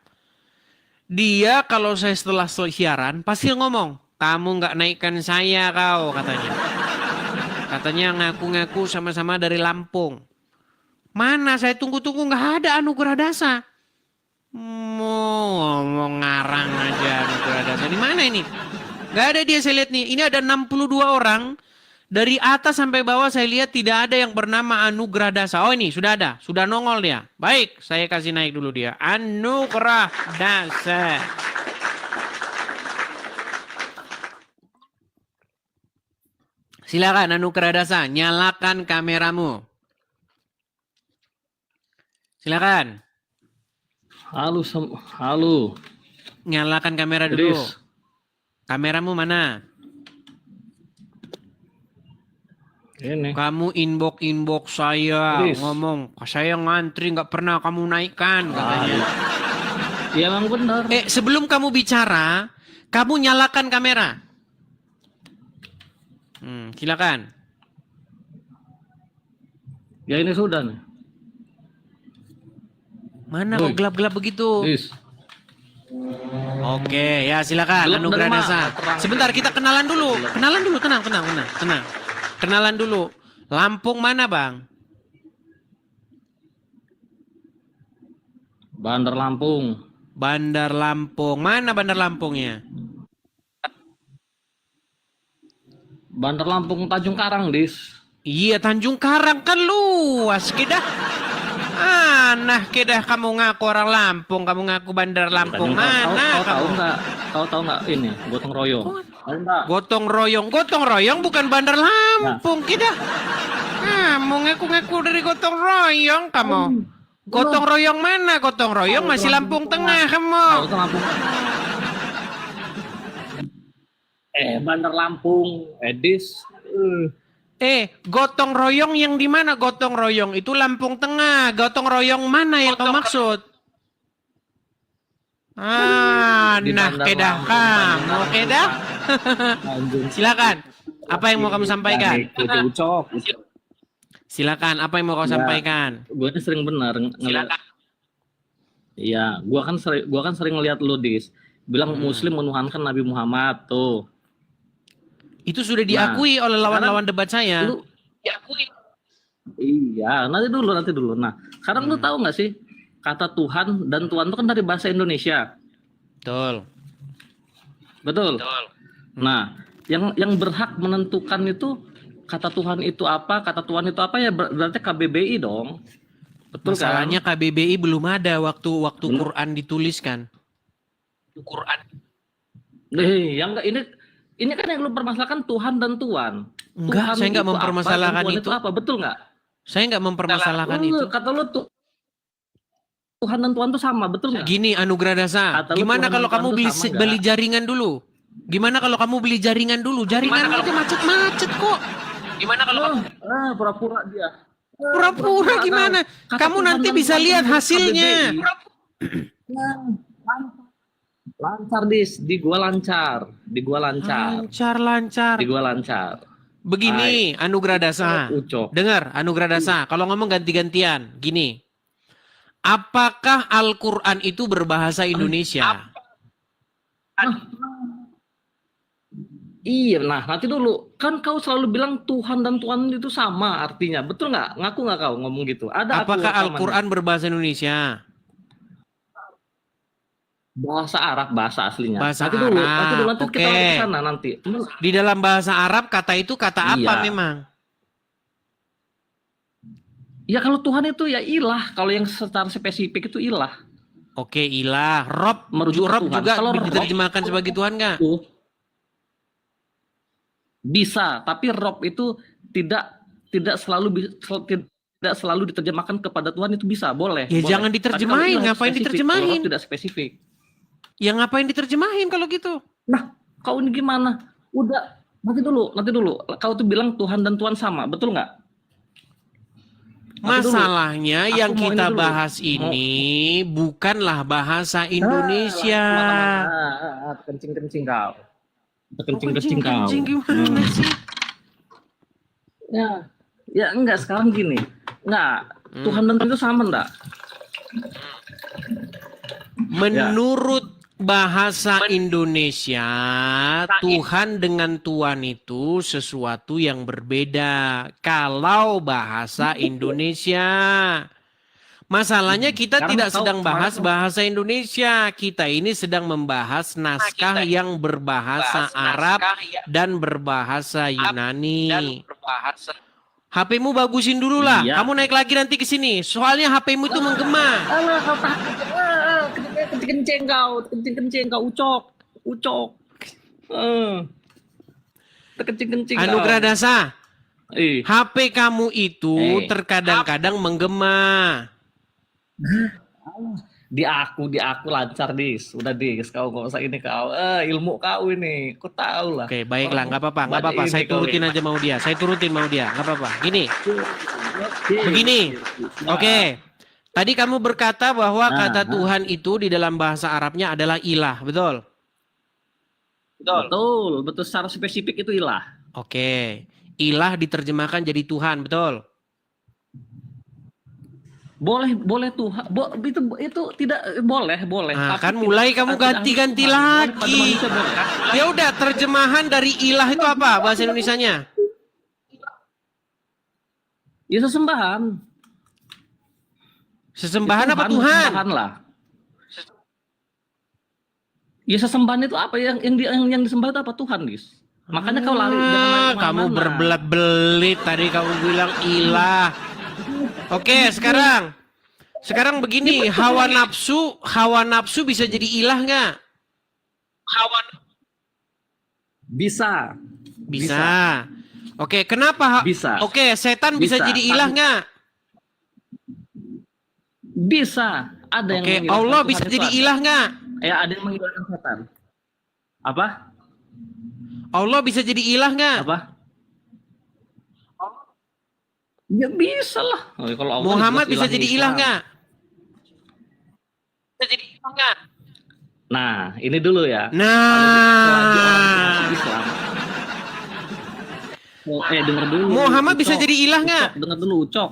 dia kalau saya setelah siaran pasti ngomong, kamu nggak naikkan saya kau katanya. Katanya ngaku-ngaku sama-sama dari Lampung. Mana saya tunggu-tunggu nggak ada Anugrah Dasa. Mau ngomong ngarang aja Anugrah Dasa. Di mana ini? Nggak ada dia saya lihat nih. Ini ada 62 orang. Dari atas sampai bawah saya lihat tidak ada yang bernama Anugrah Dasa. Oh ini sudah ada. Sudah nongol dia. Baik saya kasih naik dulu dia. Anugrah Dasa. Silakan Anugrah Dasa. Nyalakan kameramu. Silakan. Halo. Nyalakan kamera dulu. Idris. Kameramu mana? Ini. Kamu inbox saya Idris. ngomong, saya ngantri nggak pernah kamu naikkan katanya. Ya emang benar. Sebelum kamu bicara, kamu nyalakan kamera. Silakan. Ya ini sudah nih. Mana Woi. kok gelap-gelap begitu? Idris. Oke, ya silakan Gelap Anugrah dari mana? Dasa. Terang. Sebentar kita kenalan dulu. Tenang. Kenalan dulu. Lampung mana, Bang? Bandar Lampung. Bandar Lampung. Mana Bandar Lampungnya? Bandar Lampung Tanjung Karang, Dis. Iya, Tanjung Karang kan luas kedah. Nah, kedah kamu ngaku orang Lampung, kamu ngaku Bandar Lampung. Mana Tahu kamu? nggak ini gotong royong? Tahu nggak? Gotong royong bukan Bandar Lampung kedah. Mau ngaku-ngaku dari gotong royong kamu. Gotong royong mana? Gotong royong masih Lampung Tengah kamu. Tahu tuh Lampung. Bandar Lampung, Edis. Gotong royong yang di mana? Gotong royong itu Lampung Tengah. Gotong royong mana yang kau maksud? Di Nah Bandar kedah Lampung, kamu, Bandar kedah. Tanjung. Silakan. Apa yang mau kamu sampaikan? Ucok. Silakan. Apa yang mau kau Ya. sampaikan? Gue ini sering benar ngeliat. Iya, gua kan sering ngeliat lu, Dis. Bilang Muslim menuhankan Nabi Muhammad tuh. Itu sudah diakui oleh lawan-lawan debat saya. Lu diakui. Iya, nanti dulu. Nah, sekarang lu tahu nggak sih kata Tuhan dan Tuhan itu kan dari bahasa Indonesia. Betul. Nah, yang berhak menentukan itu kata Tuhan itu apa ya berarti KBBI dong. Betul Masalahnya kan? KBBI belum ada waktu Quran dituliskan. Yang enggak ini kan yang lu permasalahkan Tuhan dan Tuan. Enggak, Tuhan saya enggak itu apa, mempermasalahkan dan Tuhan itu. apa? Betul nggak? Saya enggak mempermasalahkan itu. Kata lu tuh Tuhan dan Tuhan itu sama, betul nggak? Gini Anugrah Dasa, Kata lu gimana Tuhan kalau dan kamu Tuhan itu sama nggak? beli jaringan dulu? Gimana kalau kamu beli jaringan dulu? Jaringan aja macet-macet kok. Gimana kalau kamu Pura-pura dia. pura-pura gimana? Kata Kamu Tuhan nanti dan bisa Tuhan lihat itu hasilnya. KBBI. Lancar di gua lancar. Lancar. Begini Anugrah Dasa. Ucok. Dengar Anugrah Dasa, kalau ngomong ganti-gantian, gini. Apakah Al-Qur'an itu berbahasa Indonesia? Iya, nah nanti dulu. Kan kau selalu bilang Tuhan dan Tuhan itu sama artinya. Betul nggak? Ngaku nggak kau ngomong gitu? Ada aku Apakah rekamannya. Al-Qur'an berbahasa Indonesia? Bahasa Arab, bahasa aslinya. Bahasa nanti dulu, Arab, nanti kita oke. ke sana nanti. Cuman, Di dalam bahasa Arab kata itu kata apa Iya. memang? Ya kalau Tuhan itu ya ilah. Kalau yang secara spesifik itu ilah. Oke, ilah. Rob, Merujuk ke Rob Tuhan. juga Kalau Rob diterjemahkan sebagai Tuhan nggak? itu bisa, tapi Rob itu tidak selalu diterjemahkan kepada Tuhan, itu bisa, boleh. Ya boleh. jangan Tapi kalau diterjemahin, ilah ngapain spesifik, diterjemahin? kalau Rob tidak spesifik. Ya ngapain diterjemahin kalau gitu? Nah, kau ini gimana? Udah, nanti dulu. Kau tuh bilang Tuhan dan Tuhan sama, betul nggak? Nanti dulu. Masalahnya Aku yang mau kita ini dulu. bahas ini bukanlah bahasa Indonesia. Kencing-kencing kau. Oh, Kencing-kencing kau. kencing gimana sih? Ya enggak, sekarang gini. Enggak, Tuhan dan Tuhan itu sama enggak? Menurut bahasa Indonesia, Tuhan dengan Tuhan itu sesuatu yang berbeda. Kalau bahasa Indonesia, masalahnya kita Karena tidak kau sedang bahas kemarin- bahasa Indonesia. Kita ini sedang membahas naskah yang berbahasa Arab dan berbahasa Yunani. HP-mu bagusin dulu lah. Iya. Kamu naik lagi nanti ke sini. Soalnya HP-mu itu menggema. Alah, kau kencing-kencing kau, ucok. Kencing-kencing kau. Anugerah Dasa, Ih, HP kamu itu Eh. terkadang-kadang menggema. di aku lancar, Dis. Udah, Dis, kau nggak usah ini kau. Ilmu kau ini, kau tahu lah. Oke, baiklah, nggak apa-apa. Banyak Saya ini kau turutin ini. aja mau dia. Saya turutin mau dia. Nggak apa-apa. Gini, begini. Oke. Tadi kamu berkata bahwa kata Tuhan itu di dalam bahasa Arabnya adalah ilah, betul? Betul. Secara spesifik itu ilah. Oke. Ilah diterjemahkan jadi Tuhan, betul? Boleh Tuhan. Itu tidak boleh. Nah, Tapi kan tidak- mulai kamu tidak ganti-ganti Tuhan. Boleh pada lagi. manusia, boleh. Ya udah, terjemahan dari ilah itu apa bahasa Indonesianya? Ya sesembahan. Sesembahan apa Tuhan? Sesembahan lah. Ya sesembahan itu apa yang disembah itu apa? Tuhan, Dis. Makanya kau lari, jangan lari Kamu kemana-mana. berbelat-belit tadi kamu bilang ilah. Oke, sekarang begini, hawa nafsu bisa jadi ilah nggak? Bisa. Bisa. Oke, kenapa? Bisa. Oke, setan bisa Bisa. jadi ilah nggak? Bisa. Ada yang Oke, menghilangkan Allah Tuhan bisa itu jadi ada. ilah nggak? Ya, ada yang menghilangkan setan. Apa? Allah bisa jadi ilah nggak? Apa? Ya bisa lah. Oh, kalau Allah Muhammad jelas bisa ilahnya jadi Islam. ilah nggak? Bisa jadi ilah nggak? Nah, ini dulu ya. Selagi Nah, orang Islam. Dengar dulu. Muhammad bisa Ucok. jadi ilah nggak? Ucok, dengar dulu, Ucok.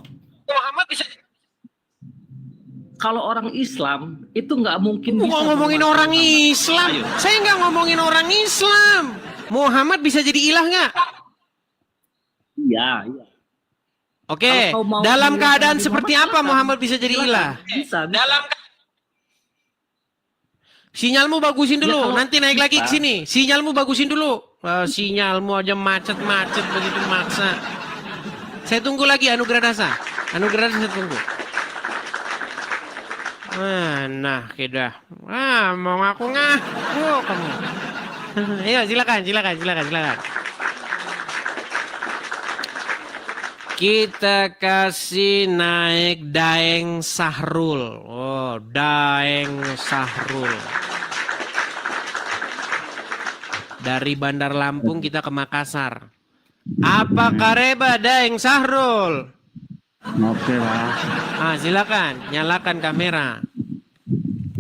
Muhammad bisa. Kalau orang Islam itu nggak mungkin bisa Kok ngomongin berbuat orang sama- Islam? Ayo. Saya nggak ngomongin orang Islam. Muhammad bisa jadi ilah nggak? Iya. Oke, Kalau kau mau dalam menghilangkan keadaan Nabi seperti Muhammad, apa Muhammad bisa jadi ilah? Bisa. Sinyalmu bagusin dulu, Ya, kalau nanti naik lagi ke kita- sini. Sinyalmu bagusin dulu. Sinyalmu aja macet-macet begitu maksa. Saya tunggu lagi Anugerah Dasa. Anugerah Dasa tunggu. Nah, kita. Mau ngaku kamu. Ayo, silakan. Kita kasih naik Daeng Sahrul. Oh, Daeng Sahrul. Dari Bandar Lampung kita ke Makassar. Apa kareba Daeng Sahrul? Oke lah. Silakan, nyalakan kamera.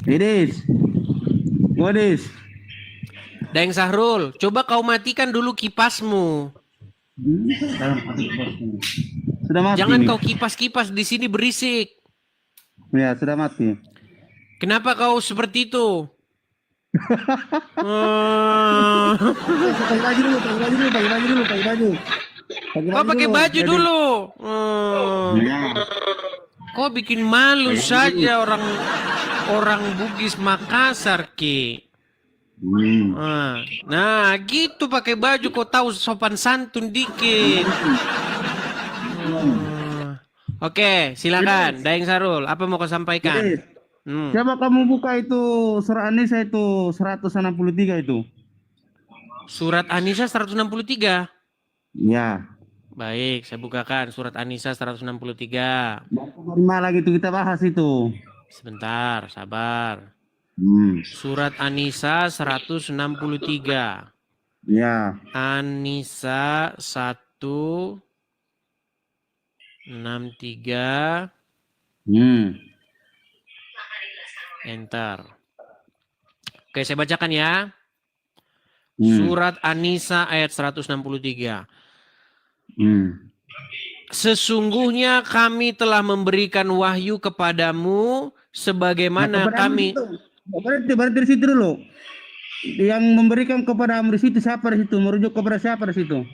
Idis. Godis. Daeng Sahrul, coba kau matikan dulu kipasmu. Dalam hati bosmu. Sudah mati. Jangan nih. kau kipas-kipas di sini berisik. Ya, sudah mati. Kenapa kau seperti itu? Pakai baju dulu. Kau pakai baju dulu. Ya. Kau bikin malu saja orang Bugis Makassar, Ki. Nah, gitu pakai baju kau tahu sopan santun dikit. Oke, silakan. Daeng Sarul, apa mau kau sampaikan? Idris, Hmm. coba kamu buka itu surah An-Nisa itu 163 itu. Surat An-Nisa 163. Ya. Baik, saya bukakan surat An-Nisa 163. Lima lagi itu kita bahas itu. Sebentar, sabar. Hmm. Surat An-Nisa 163. Ya. An-Nisa 163. Hmm. Enter. Oke, saya bacakan ya. Hmm. Surat An-Nisa ayat 163. Hmm. Sesungguhnya kami telah memberikan wahyu kepadamu sebagaimana Nah, kepada kami... berarti dari situ dulu. Yang memberikan kepada Amr di situ siapa di situ? Merujuk kepada siapa di situ?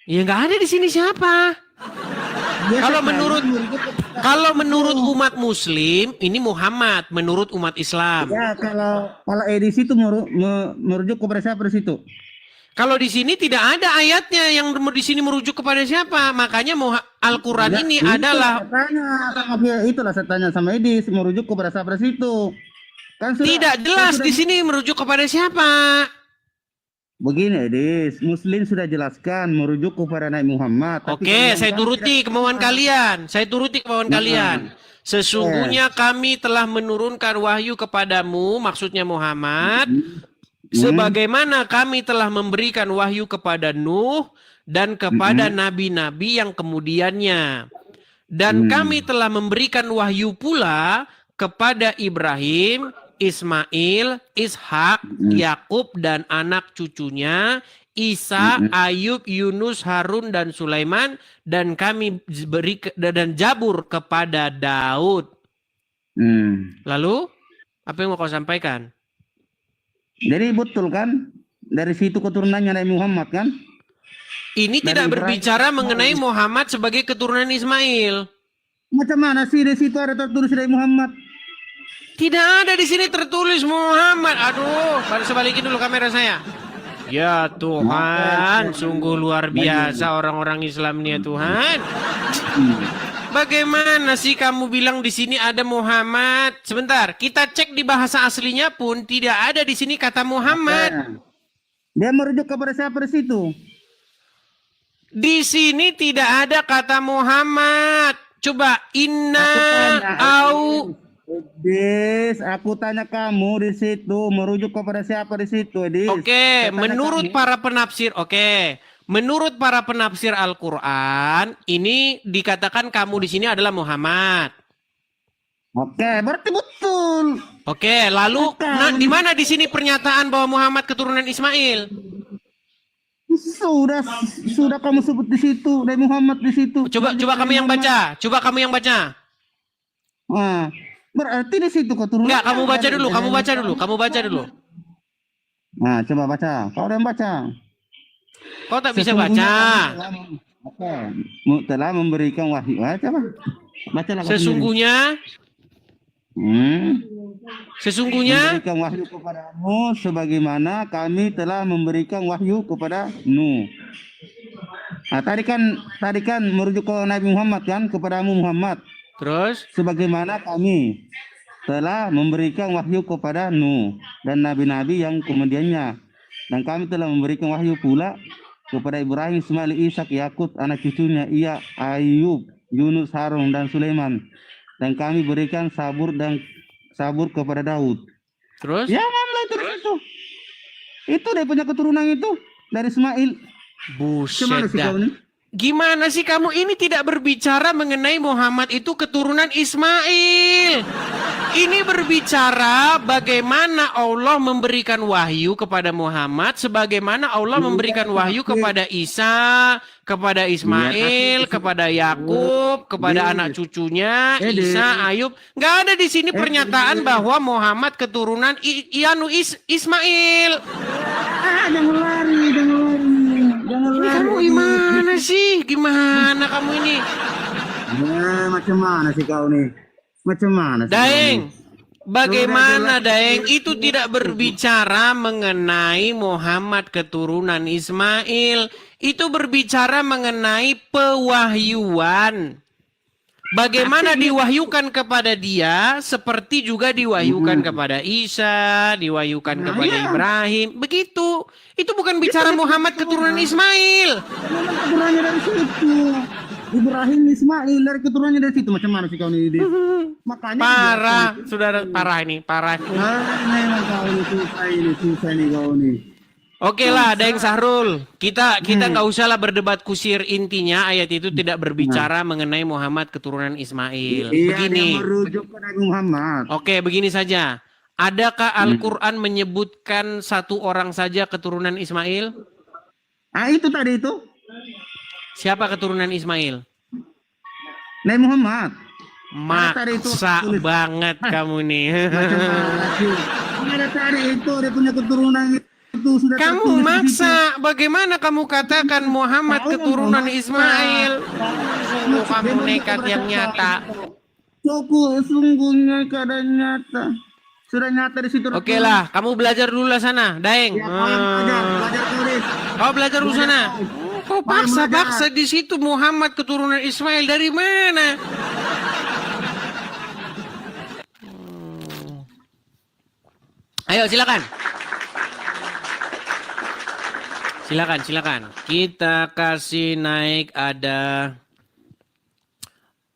Ya nggak ada di sini siapa. Kalau menurut umat Muslim ini Muhammad, menurut umat Islam. Ya, kalau di situ merujuk kepada siapa di situ? Kalau di sini tidak ada ayatnya yang di sini merujuk kepada siapa. Makanya Al-Quran Ya, ini itu adalah itulah saya tanya sama Edis merujuk kepada siapa di situ? Kan tidak jelas di sini merujuk kepada siapa. Begini Edis, Muslim sudah jelaskan merujuk kepada Nabi Muhammad. Tapi Oke, kalau saya yang turuti kemauan kalian. Saya turuti kemauan kalian. Sesungguhnya kami telah menurunkan wahyu kepadamu, maksudnya Muhammad, sebagaimana kami telah memberikan wahyu kepada Nuh dan kepada nabi-nabi yang kemudiannya. Dan kami telah memberikan wahyu pula kepada Ibrahim, Ismail, Ishak, Yakub dan anak cucunya, Isa, Ayub, Yunus, Harun dan Sulaiman, dan kami beri dan Zabur kepada Daud. Lalu apa yang mau kau sampaikan? Jadi betul kan? Dari situ keturunannya Nabi Muhammad kan? Ini Dari tidak Ibrahim. berbicara mengenai Muhammad sebagai keturunan Ismail. Macam mana sih di situ ada tertulis Nabi Muhammad? Tidak ada di sini tertulis Muhammad. Aduh, harus balikin dulu kamera saya. Ya Tuhan, sungguh luar biasa orang-orang Islam ini ya Tuhan. Bagaimana sih kamu bilang di sini ada Muhammad? Sebentar, kita cek di bahasa aslinya pun tidak ada di sini kata Muhammad. Dia merujuk kepada siapa di situ? Di sini tidak ada kata Muhammad. Coba inna au. Edis, aku tanya kamu di situ merujuk kepada siapa di situ, Edis? Oke, Saya tanya menurut kamu. para penafsir, menurut para penafsir Al-Quran, ini dikatakan kamu di sini adalah Muhammad. Oke, berarti betul. Oke, lalu Bukan. di mana di sini pernyataan bahwa Muhammad keturunan Ismail? Sudah kamu sebut di situ, Nabi Muhammad di situ. Coba kamu yang baca. Coba kamu yang baca. Nah, berarti di situ keturunan. Enggak, kamu baca dulu. Nah, coba baca. Kau yang baca. Kau tak bisa baca. Oke, telah memberikan wahyu. Coba. Bacalah kau Sesungguhnya Sesungguhnya memberikan wahyu kepadamu sebagaimana kami telah memberikan wahyu kepada Nuh. Nah, tadi kan merujuk ke Nabi Muhammad kan, kepadamu Muhammad. terus Sebagaimana kami telah memberikan wahyu kepada Nuh dan nabi-nabi yang kemudiannya. Dan kami telah memberikan wahyu pula kepada Ibrahim, Ismail, Ishak, Yakub, anak cucunya, Ayub, Yunus, Harun dan Sulaiman. Dan kami berikan sabur kepada Daud. terus Ya, mana terus itu? Itu dia punya keturunan itu dari Ismail. buset Gimana sih dah. kau ini? Gimana sih kamu ini tidak berbicara mengenai Muhammad itu keturunan Ismail. Ini berbicara bagaimana Allah memberikan wahyu kepada Muhammad, sebagaimana Allah memberikan wahyu kepada Isa, kepada Ismail, kepada Yakub, kepada anak cucunya, Isa, Ayub. Nggak ada di sini pernyataan bahwa Muhammad keturunan Ismail. Jangan lari. Ini kamu gimana sih? Gimana kamu ini? Macam mana sih kau nih? Macam mana sih? Daeng, bagaimana Daeng itu tidak berbicara mengenai Muhammad keturunan Ismail. Itu berbicara mengenai pewahyuan. Bagaimana diwahyukan kepada dia, seperti juga diwahyukan kepada Isa, diwahyukan kepada Ibrahim. Begitu. Itu bukan bicara Muhammad keturunan Ismail. Memang keturunannya dari situ. Ibrahim, Ismail dari keturunannya dari situ. Macam mana sih kau ini? Makanya Parah, saudara, parah ini, parah. memang kau ini susah nih kau nih. Oke lah, Daeng Sahrul. Kita nggak usah lah berdebat kusir, intinya ayat itu tidak berbicara mengenai Muhammad keturunan Ismail. Iya, Begini. dia merujuk ke Nabi Muhammad. Oke, begini saja. Adakah Al-Quran menyebutkan satu orang saja keturunan Ismail? Ah, itu tadi itu. Siapa keturunan Ismail? Nabi Muhammad. tadi itu Maksa tulis. banget kamu nih. Macam mana sih? Ada tadi itu dia punya keturunan itu sudah Kamu tertulis di situ. maksa. Bagaimana kamu katakan Muhammad Tahu keturunan memaksa. Ismail? Sungguh kamu nekat yang nyata. Sungguhnya keadaan nyata. Sudah nyata di situ. Oke lah, kamu belajar dulu lah sana, Daeng. Ya, kau yang belajar tulis. Kau belajar dulu sana. Kau Kau yang paksa di situ Muhammad keturunan Ismail dari mana? Ayo silakan. Silakan. Kita kasih naik ada.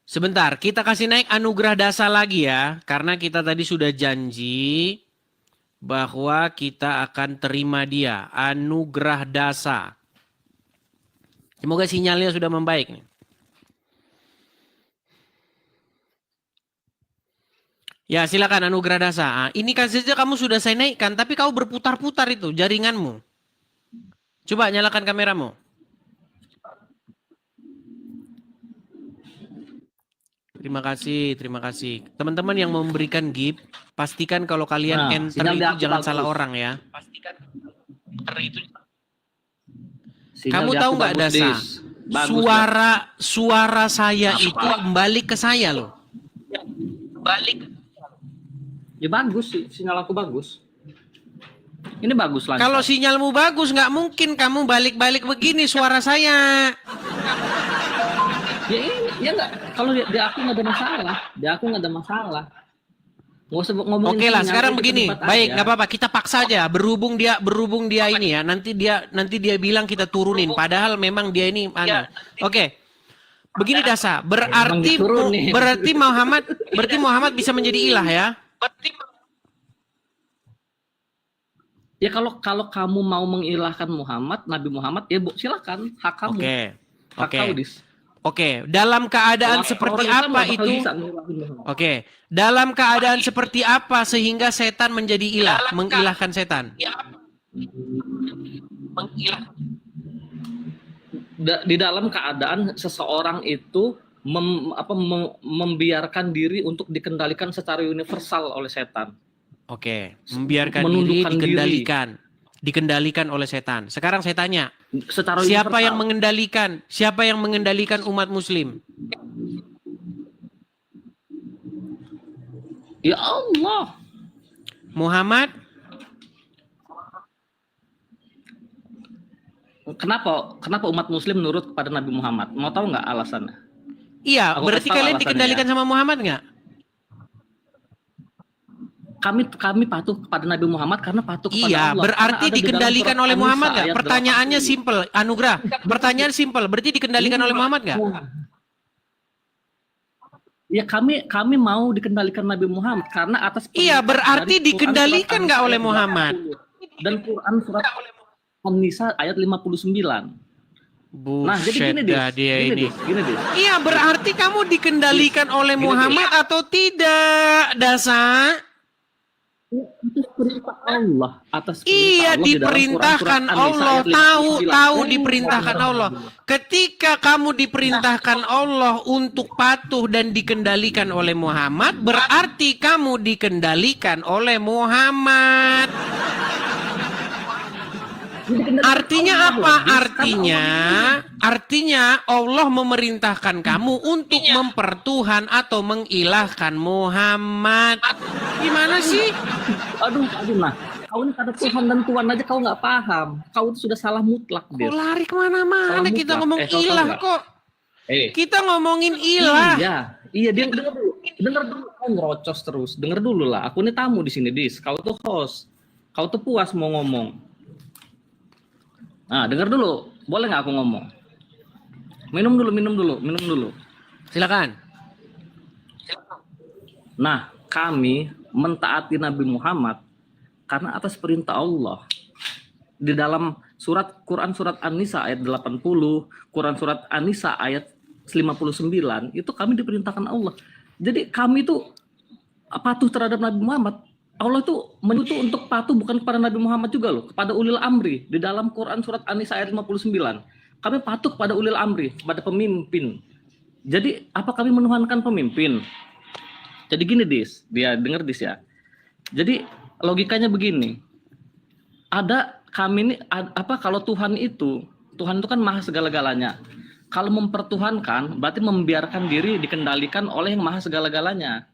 Sebentar, kita kasih naik anugerah dasa lagi ya. Karena kita tadi sudah janji bahwa kita akan terima dia. Anugerah dasa. Semoga sinyalnya sudah membaik nih. Ya silakan anugerah dasa. Ini kan saja kamu sudah saya naikkan, tapi kau berputar-putar itu jaringanmu. Coba nyalakan kameramu. Terima kasih. Teman-teman yang memberikan gift, pastikan kalau kalian enter sinyal di itu aku jangan bagus. salah orang ya. Pastikan enter itu. Sinyal Kamu di tahu aku nggak bagus, Dasa? Dis. Bagus, Dis. Suara saya itu kembali ke saya loh. Balik. Ya bagus sih, sinyal aku bagus. Ini bagus lancar. Kalau sinyalmu bagus, nggak mungkin kamu balik-balik begini suara saya. Ya ini, ya enggak. Kalau di aku nggak ada masalah. Di aku nggak ada masalah. Nggak usah ngomongin Oke lah, sinyal, sekarang kita begini. debat Baik, aja. nggak apa-apa. Kita paksa aja. Berhubung dia ini ya. Nanti dia bilang kita turunin. Padahal memang dia ini mana? Oke. Begini Dasa. Berarti diturunin. berarti Muhammad bisa menjadi ilah ya? Ya kalau kamu mau mengilahkan Muhammad, Nabi Muhammad, ya silakan, hak kamu. Oke. Hak Oke. kau, Dis. Oke, dalam keadaan Kalau seperti orang Islam apa nggak bakal itu? bisa ngilahkan Muhammad. Oke, dalam keadaan seperti apa sehingga setan menjadi ilah, mengilahkan setan? Di dalam keadaan seseorang itu membiarkan diri untuk dikendalikan secara universal oleh setan. Oke, membiarkan diri Menundukkan dikendalikan oleh setan. Sekarang saya tanya, Secara siapa universal. yang mengendalikan? Siapa yang mengendalikan umat muslim? Ya Allah. Muhammad? Kenapa umat muslim nurut kepada Nabi Muhammad? Mau tahu nggak alasannya? Iya, Aku berarti kasih tahu kalian alasannya dikendalikan ya. sama Muhammad nggak? Kami patuh kepada Nabi Muhammad karena patuh kepada Iya, Allah. berarti Karena ada di dalam dikendalikan surat oleh An-Nisa Muhammad nggak? ayat Pertanyaannya 80. simple, Anugrah. Pertanyaan simple, berarti dikendalikan oleh Muhammad nggak? Ya kami mau dikendalikan Nabi Muhammad karena atas Iya, perintah berarti dari Quran dikendalikan surat nggak An-Nisa oleh ayat Muhammad? 80. Dan Quran surat An-Nisa ayat 59. Nah, jadi gini Buset dah Dis. Gini Dis. Iya, berarti kamu dikendalikan oleh Muhammad atau tidak, Dasa? Atas perintah Allah, atas perintah Iya, Allah di dalam diperintahkan Quran surat An-Nisa Allah. ayat 59. Tahu diperintahkan Allah. Ketika kamu diperintahkan Allah untuk patuh dan dikendalikan oleh Muhammad, berarti kamu dikendalikan oleh Muhammad. Artinya apa? Artinya Allah memerintahkan kamu untuk mempertuhan atau mengilahkan Muhammad. Gimana sih? Aduh, nah. Kau ini kata Tuhan dan Tuhan aja kau nggak paham. Kau itu sudah salah mutlak, Kok Des. lari kemana-mana Salah kita mutlak. ngomong Kau tahu ilah nggak? kok. Eh, Kita ngomongin ilah. iya, dia dengar dulu. Dengar dulu, kau ngerocos terus. Dengar dulu lah. Aku ini tamu di sini, Dis. Kau tuh host. Kau tuh puas mau ngomong. Nah, dengar dulu. Boleh nggak aku ngomong? Minum dulu. Silakan. Nah, kami mentaati Nabi Muhammad karena atas perintah Allah. Di dalam Quran surat An-Nisa ayat 80, Quran surat An-Nisa ayat 59, itu kami diperintahkan Allah. Jadi kami itu patuh terhadap Nabi Muhammad. Allah itu menyuruh untuk patuh bukan kepada Nabi Muhammad juga loh, kepada ulil amri. Di dalam Quran surat An-Nisa ayat 59, kami patuh kepada ulil amri, kepada pemimpin. Jadi apa kami menuhankan pemimpin? Jadi gini, Dis, dia denger, Dis, ya. Jadi logikanya begini. Ada kami ini kalau Tuhan itu kan maha segala-galanya. Kalau mempertuhankan berarti membiarkan diri dikendalikan oleh yang maha segala-galanya.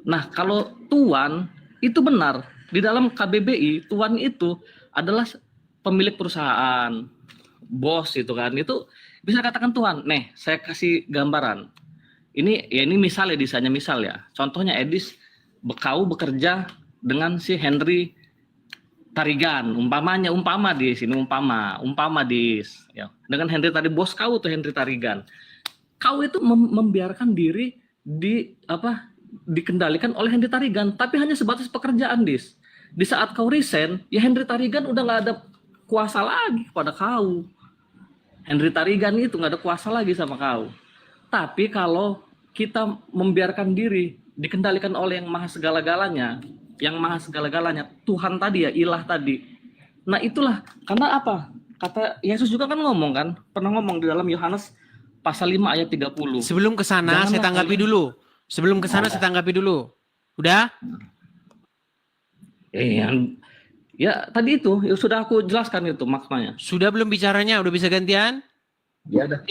Nah, kalau Tuhan itu benar, di dalam KBBI Tuhan itu adalah pemilik perusahaan, bos itu kan. Itu bisa katakan Tuhan. Nih, saya kasih gambaran. Ini misal ya, disanya misal ya. Contohnya Edis kau bekerja dengan si Henry Tarigan, umpama di sini umpama Dis ya. Dengan Henry tadi bos kau tuh Henry Tarigan. Kau itu membiarkan diri dikendalikan oleh Henry Tarigan, tapi hanya sebatas pekerjaan, Dis. Di saat kau resign, ya Henry Tarigan udah nggak ada kuasa lagi kepada kau. Henry Tarigan itu nggak ada kuasa lagi sama kau. Tapi kalau kita membiarkan diri dikendalikan oleh yang maha segala-galanya, Tuhan tadi ya, ilah tadi. Nah itulah, karena apa? Kata Yesus juga kan ngomong kan, pernah ngomong di dalam Yohanes pasal 5 ayat 30. Sebelum ke sana saya tanggapi dulu. Udah? Ya tadi itu ya, sudah aku jelaskan itu maknanya. Sudah belum bicaranya? Udah bisa gantian? Ya udah.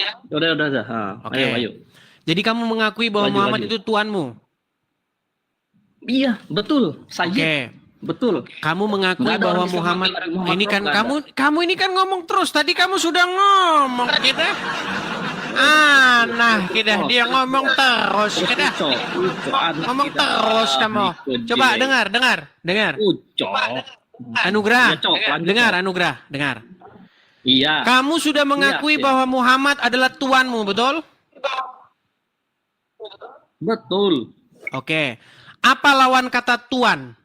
Oke. Ayo. Jadi kamu mengakui bahwa Lanjut, Muhammad lanjut. itu tuanmu? Iya, betul. Oke. Betul. Kamu mengakui Nggak ada bahwa orang bisa Muhammad mengakui Muhammad ini kan nggak ada. kamu ini kan ngomong terus. Tadi kamu sudah ngomong kita. Kita dia ngomong terus kita. Ngomong terus kamu. Coba dengar. Ucok. Anugrah. Iya, Cok, lanjut, Dengar Cok. Anugrah, dengar. Iya. Kamu sudah mengakui Iya. bahwa Muhammad adalah tuanmu, betul? Betul. Oke. Apa lawan kata tuan?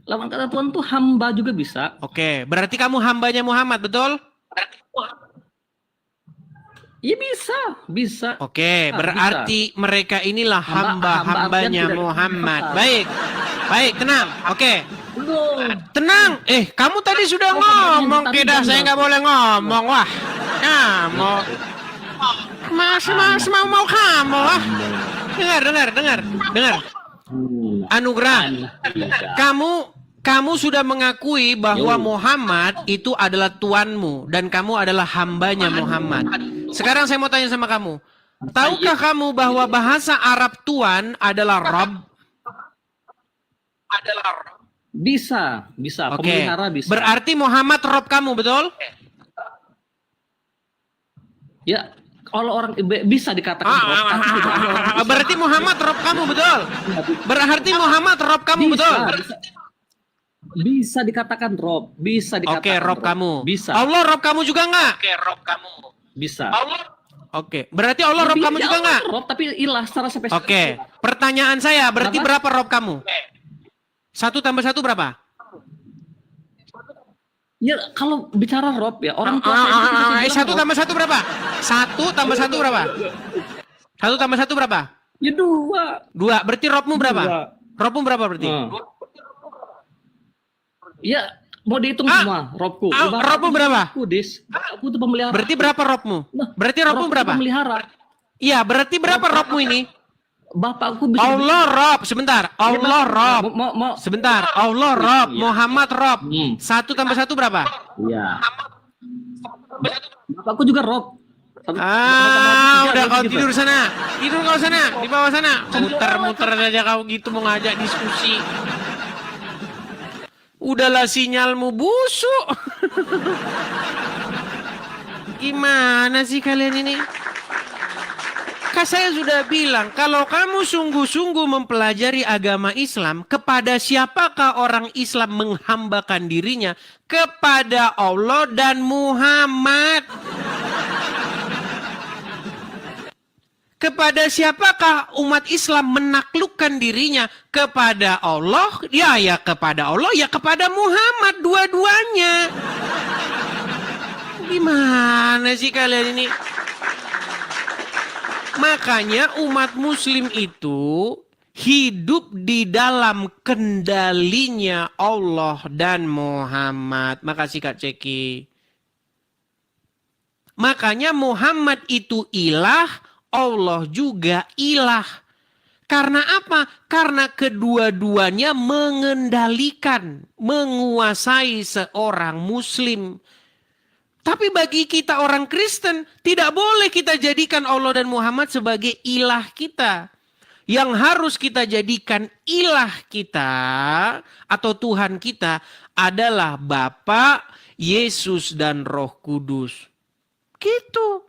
Lawan kata Tuhan tuh hamba juga bisa. Oke, berarti kamu hambanya Muhammad, betul? Iya bisa. Oke, berarti mereka inilah hamba-hambanya artinya tidak Muhammad. bisa. Baik, tenang. Oke, Belum. tenang. Kamu tadi sudah ngomong, kita saya nggak boleh ngomong. Wah, kamu mas mau kamu. Wah, dengar. Anugrah, kamu sudah mengakui bahwa Muhammad itu adalah tuanmu dan kamu adalah hambanya Muhammad. Sekarang saya mau tanya sama kamu. Tahukah kamu bahwa bahasa Arab tuan adalah Rabb? Bisa. Oke. Pemelihara bisa. Berarti Muhammad Rabb kamu, betul? Ya, kalau orang bisa dikatakan roh, tapi tidak ada orang bisa. Berarti Muhammad Rabb kamu, betul? Berarti Muhammad Rabb kamu, betul? Bisa dikatakan Rob, bisa dikatakan. Oke, Rob kamu. Bisa. Allah Rob kamu juga nggak? Bisa. Oke, berarti Allah Rob kamu juga nggak? Rob, tapi ilah secara spesifik. Oke, pertanyaan saya, berarti berapa Rob kamu? 1 tambah 1 berapa? Ya, kalau bicara Rob ya, orang tua 1 tambah 1 berapa? 1 tambah 1 berapa? 1 tambah 1 berapa? Ya 2. 2, berarti Robmu berapa? Robmu berapa berarti? Ya, mau dihitung semua Robku. Robmu berapa? Kudis. Aku tuh pemelihara. Berarti berapa Robmu? Berarti Robmu berapa? Pemelihara. Iya, berarti berapa Robmu ini? Bapakku bisa. Allah Rob, sebentar. Allah Rob. Mau. Sebentar. Allah Rob, Muhammad Rob. 1 tambah 1 berapa? Iya. Bapakku juga Rob. Udah kau tidur sana. Tidur kau sana, di bawah sana. Muter-muter aja kau gitu mau ngajak diskusi. Udahlah sinyalmu busuk. Gimana sih kalian ini? Saya sudah bilang, kalau kamu sungguh-sungguh mempelajari agama Islam, kepada siapakah orang Islam menghambakan dirinya? Kepada Allah dan Muhammad. Kepada siapakah umat Islam menaklukkan dirinya? Kepada Allah, ya kepada Allah, ya kepada Muhammad, dua-duanya. Gimana sih kalian ini? Makanya umat muslim itu hidup di dalam kendalinya Allah dan Muhammad. Makasih Kak Ceki. Makanya Muhammad itu ilah, Allah juga ilah. Karena apa? Karena kedua-duanya mengendalikan, menguasai seorang muslim. Tapi bagi kita orang Kristen, tidak boleh kita jadikan Allah dan Muhammad sebagai ilah kita. Yang harus kita jadikan ilah kita atau Tuhan kita adalah Bapa, Yesus, dan Roh Kudus. Gitu.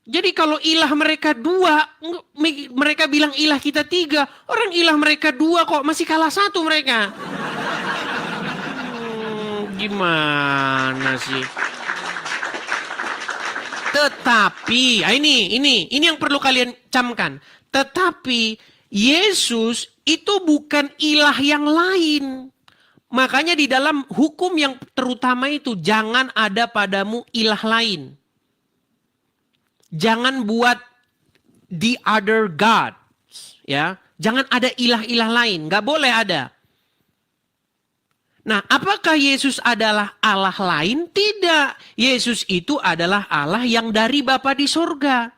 Jadi kalau ilah mereka dua, mereka bilang ilah kita tiga. Orang ilah mereka dua kok, masih kalah satu mereka. Gimana sih? Tetapi, ini yang perlu kalian camkan. Tetapi Yesus itu bukan ilah yang lain. Makanya di dalam hukum yang terutama itu, jangan ada padamu ilah lain. Jangan buat the other gods, ya. Jangan ada ilah-ilah lain, nggak boleh ada. Nah, apakah Yesus adalah Allah lain? Tidak. Yesus itu adalah Allah yang dari Bapa di sorga.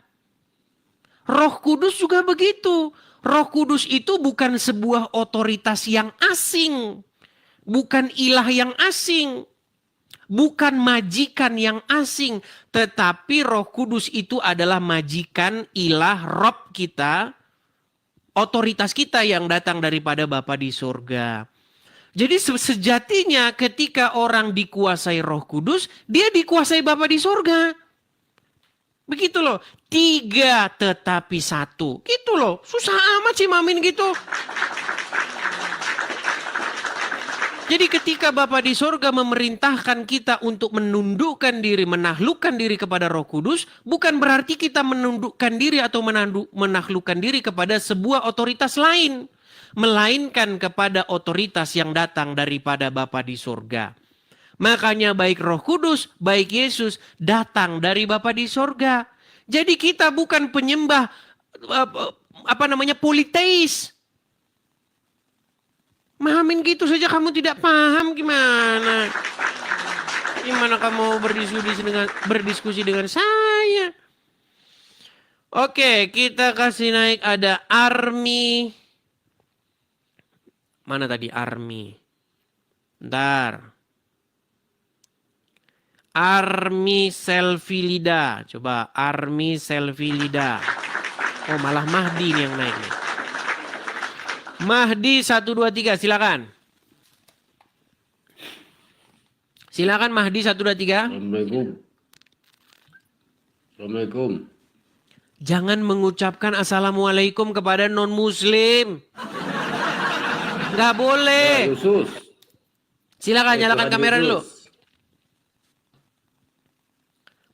Roh Kudus juga begitu. Roh Kudus itu bukan sebuah otoritas yang asing. Bukan ilah yang asing. Bukan majikan yang asing. Tetapi Roh Kudus itu adalah majikan, ilah, Rob kita. Otoritas kita yang datang daripada Bapa di sorga. Jadi sejatinya ketika orang dikuasai Roh Kudus, dia dikuasai Bapa di sorga. Begitu loh. 3 tetapi 1. Gitu loh. Susah amat sih mamin gitu. Jadi ketika Bapa di sorga memerintahkan kita untuk menundukkan diri, menaklukkan diri kepada Roh Kudus, bukan berarti kita menundukkan diri atau menaklukkan diri kepada sebuah otoritas lain. Melainkan kepada otoritas yang datang daripada Bapa di sorga. Makanya baik Roh Kudus, baik Yesus datang dari Bapa di sorga. Jadi kita bukan penyembah politeis. Mahamin gitu saja kamu tidak paham gimana? Gimana kamu berdiskusi dengan saya? Oke, kita kasih naik ada Army. Mana tadi Army? Bentar. Army Selvilida. Coba Army Selvilida. Oh malah Mahdi nih yang naik nih. Mahdi 1, 2, 3 silakan. Silakan Mahdi 1, 2, 3. Assalamualaikum. Assalamualaikum. Jangan mengucapkan assalamualaikum kepada non muslim. Nggak boleh. Khusus. Silakan nyalakan kamera dulu.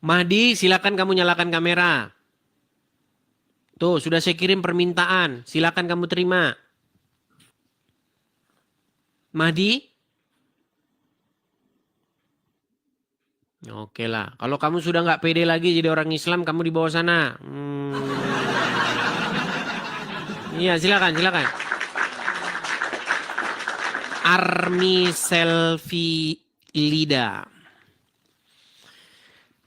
Mahdi, silakan kamu nyalakan kamera. Tuh, sudah saya kirim permintaan. Silakan kamu terima. Mahdi? Oke lah. Kalau kamu sudah nggak pede lagi jadi orang Islam, kamu di bawah sana. Iya, silakan. Army Selvilida.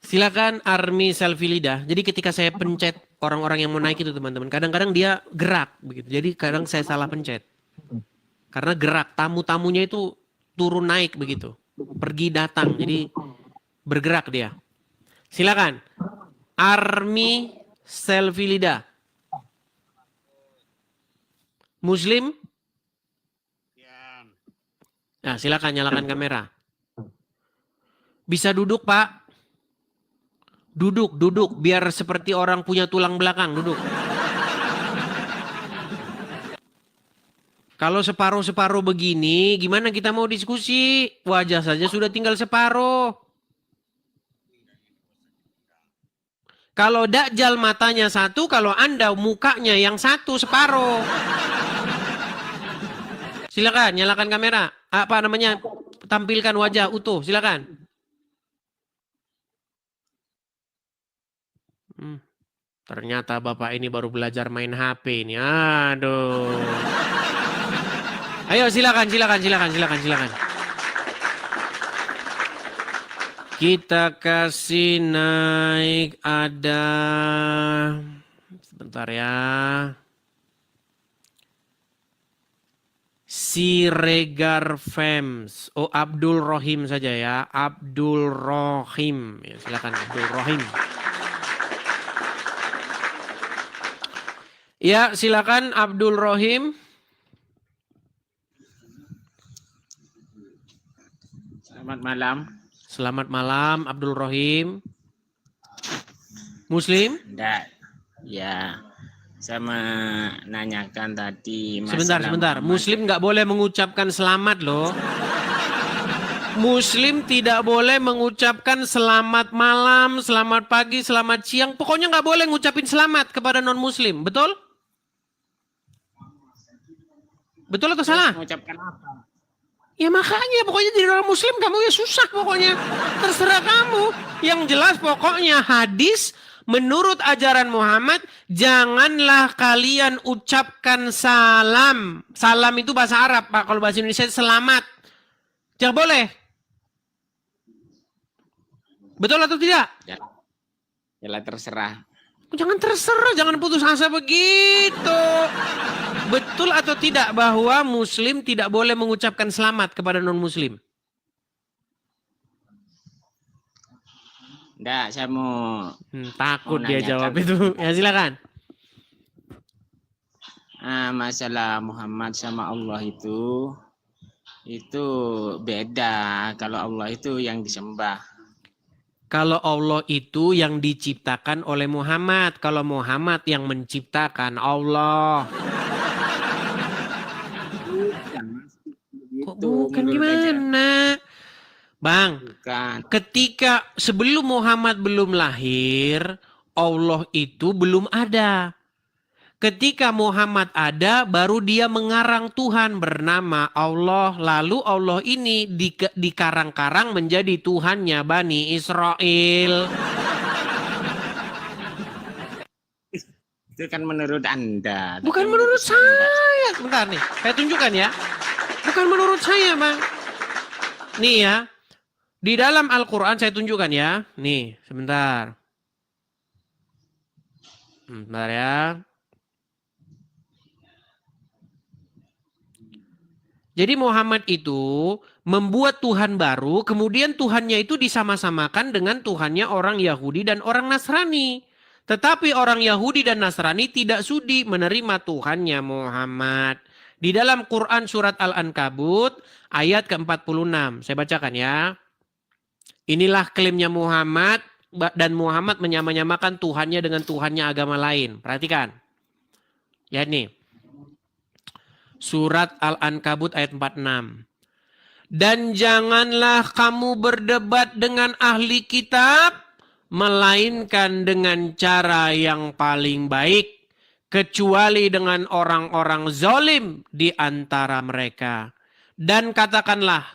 Silakan Army Selvilida. Jadi ketika saya pencet orang-orang yang mau naik itu teman-teman, kadang-kadang dia gerak begitu. Jadi kadang saya salah pencet. Karena gerak, tamu-tamunya itu turun naik begitu. Pergi datang, jadi bergerak dia. Silakan Army Selvilida. Muslim? Nah, silakan nyalakan kamera. Bisa duduk, Pak? Duduk, biar seperti orang punya tulang belakang, duduk. Kalau separuh-separuh begini, gimana kita mau diskusi? Wajah saja sudah tinggal separuh. Kalau Dajjal matanya satu, kalau Anda mukanya yang satu, separuh. Silakan, nyalakan kamera. Apa namanya? Tampilkan wajah utuh, silakan. Ternyata Bapak ini baru belajar main HP ini. Aduh. Ayo silakan. Kita kasih naik ada. Sebentar ya. Siregar Fems. Oh, Abdul Rohim saja ya. Abdul Rohim. Ya, silakan Abdul Rohim. Ya, silakan Abdul Rohim. Selamat malam. Selamat malam Abdul Rohim. Muslim? Enggak. Ya. Saya menanyakan tadi Sebentar. Muhammad. Muslim nggak boleh mengucapkan selamat loh. Muslim tidak boleh mengucapkan selamat malam, selamat pagi, selamat siang. Pokoknya nggak boleh ngucapin selamat kepada non-muslim. Betul? Betul atau salah? Mengucapkan apa? Ya makanya pokoknya di dalam muslim kamu ya susah pokoknya. Terserah kamu. Yang jelas pokoknya hadis menurut ajaran Muhammad janganlah kalian ucapkan salam. Salam itu bahasa Arab, Pak. Kalau bahasa Indonesia selamat. Jangan boleh. Betul atau tidak? Ya terserah. Jangan terserah, jangan putus asa begitu. Betul atau tidak bahwa muslim tidak boleh mengucapkan selamat kepada non-muslim? Enggak, saya mau Takut mau dia nanyakan. jawab itu. Ya silakan. Masalah Muhammad sama Allah itu beda. Kalau Allah itu yang disembah. Kalau Allah itu yang diciptakan oleh Muhammad. Kalau Muhammad yang menciptakan Allah. Kok bukan gimana? Bang, Bukan. ketika sebelum Muhammad belum lahir, Allah itu belum ada. Ketika Muhammad ada, baru dia mengarang Tuhan bernama Allah. Lalu Allah ini dikarang-karang menjadi Tuhannya Bani Israel. Itu kan menurut Anda. Bukan menurut saya. Bentar nih, saya tunjukkan ya. Bukan menurut saya, Bang. Nih ya, di dalam Al-Quran saya tunjukkan ya. Nih, sebentar. Bentar ya. Jadi Muhammad itu membuat Tuhan baru, kemudian Tuhannya itu disama-samakan dengan Tuhannya orang Yahudi dan orang Nasrani. Tetapi orang Yahudi dan Nasrani tidak sudi menerima Tuhannya Muhammad. Di dalam Quran surat Al-Ankabut ayat ke-46. Saya bacakan ya. Inilah klaimnya Muhammad dan Muhammad menyamakan Tuhannya dengan Tuhannya agama lain. Perhatikan. Ya nih. Surat Al-Ankabut ayat 46. Dan janganlah kamu berdebat dengan ahli kitab, melainkan dengan cara yang paling baik, kecuali dengan orang-orang zalim di antara mereka. Dan katakanlah,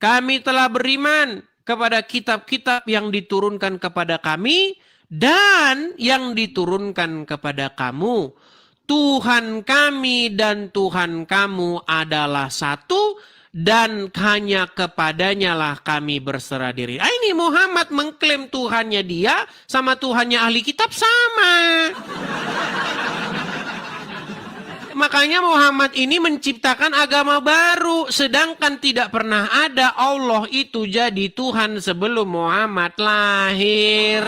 kami telah beriman kepada kitab-kitab yang diturunkan kepada kami dan yang diturunkan kepada kamu. Tuhan kami dan Tuhan kamu adalah satu dan hanya kepadanya lah kami berserah diri. Ini Muhammad mengklaim Tuhannya dia sama Tuhannya ahli kitab sama. Makanya Muhammad ini menciptakan agama baru. Sedangkan tidak pernah ada Allah itu jadi Tuhan sebelum Muhammad lahir.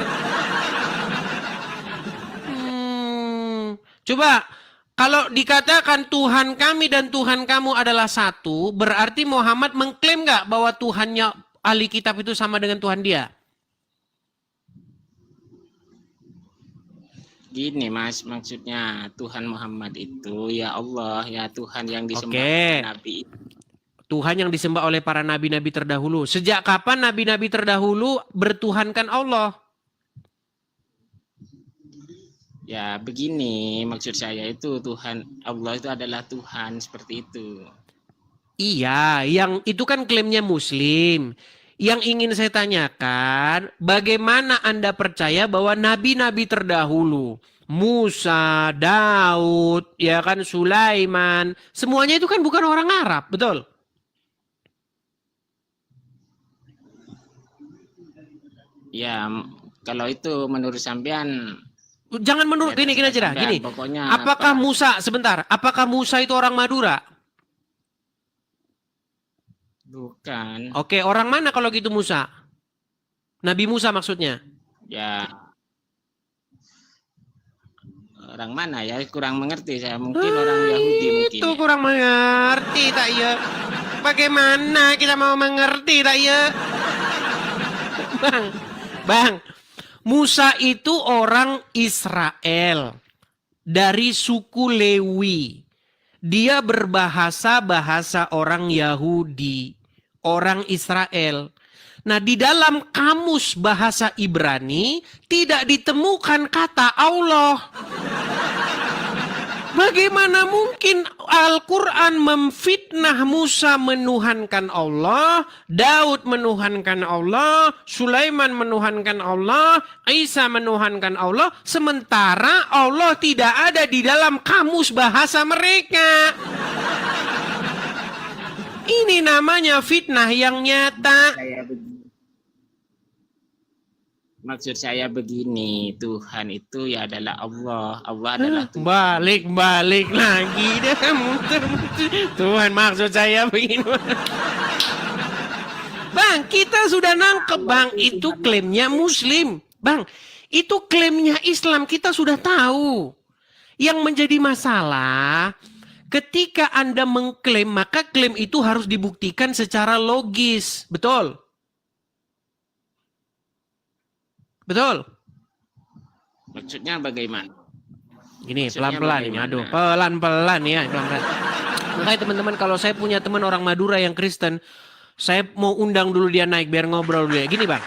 Coba Kalau dikatakan Tuhan kami dan Tuhan kamu adalah satu, berarti Muhammad mengklaim nggak bahwa Tuhannya ahli kitab itu sama dengan Tuhan dia? Gini Mas, maksudnya Tuhan Muhammad itu ya Allah, ya Tuhan yang disembah Oke. Nabi. Tuhan yang disembah oleh para nabi-nabi terdahulu. Sejak kapan nabi-nabi terdahulu bertuhankan Allah? Ya begini, maksud saya itu Tuhan Allah itu adalah Tuhan seperti itu. Iya, yang itu kan klaimnya Muslim. Yang ingin saya tanyakan, bagaimana Anda percaya bahwa nabi-nabi terdahulu, Musa, Daud, ya kan Sulaiman, semuanya itu kan bukan orang Arab, betul? Ya kalau itu menurut sampean Jangan menurut ya, gini aja dah, sampean, gini. pokoknya Apakah apa? Musa sebentar? Apakah Musa itu orang Madura? Bukan. Oke, orang mana kalau gitu Musa? Nabi Musa maksudnya. Ya orang mana ya, kurang mengerti saya, mungkin orang Yahudi mungkin. Itu Ya. kurang mengerti tak ya? Bagaimana kita mau mengerti tak ya? Bang, Musa itu orang Israel dari suku Lewi. Dia berbahasa orang Yahudi, orang Israel. Nah, di dalam kamus bahasa Ibrani tidak ditemukan kata Allah. Bagaimana mungkin Al-Quran memfitnah Musa menuhankan Allah, Daud menuhankan Allah, Sulaiman menuhankan Allah, Isa menuhankan Allah, sementara Allah tidak ada di dalam kamus bahasa mereka. Ini namanya fitnah yang nyata. Maksud saya begini, Tuhan itu ya adalah Allah. Allah adalah Tuhan. Balik lagi dah muter. Tuhan maksud saya begini. Bang, kita sudah nangkep bang, itu klaimnya Muslim. Bang, itu klaimnya Islam, kita sudah tahu. Yang menjadi masalah, ketika Anda mengklaim, maka klaim itu harus dibuktikan secara logis. Betul? Betul? Maksudnya bagaimana? Gini, Maksudnya pelan-pelan ini. bagaimana? Aduh, pelan-pelan ya, pelan-pelan. Makanya teman-teman, kalau saya punya teman orang Madura yang Kristen, saya mau undang dulu dia naik biar ngobrol dulu ya. Gini bang.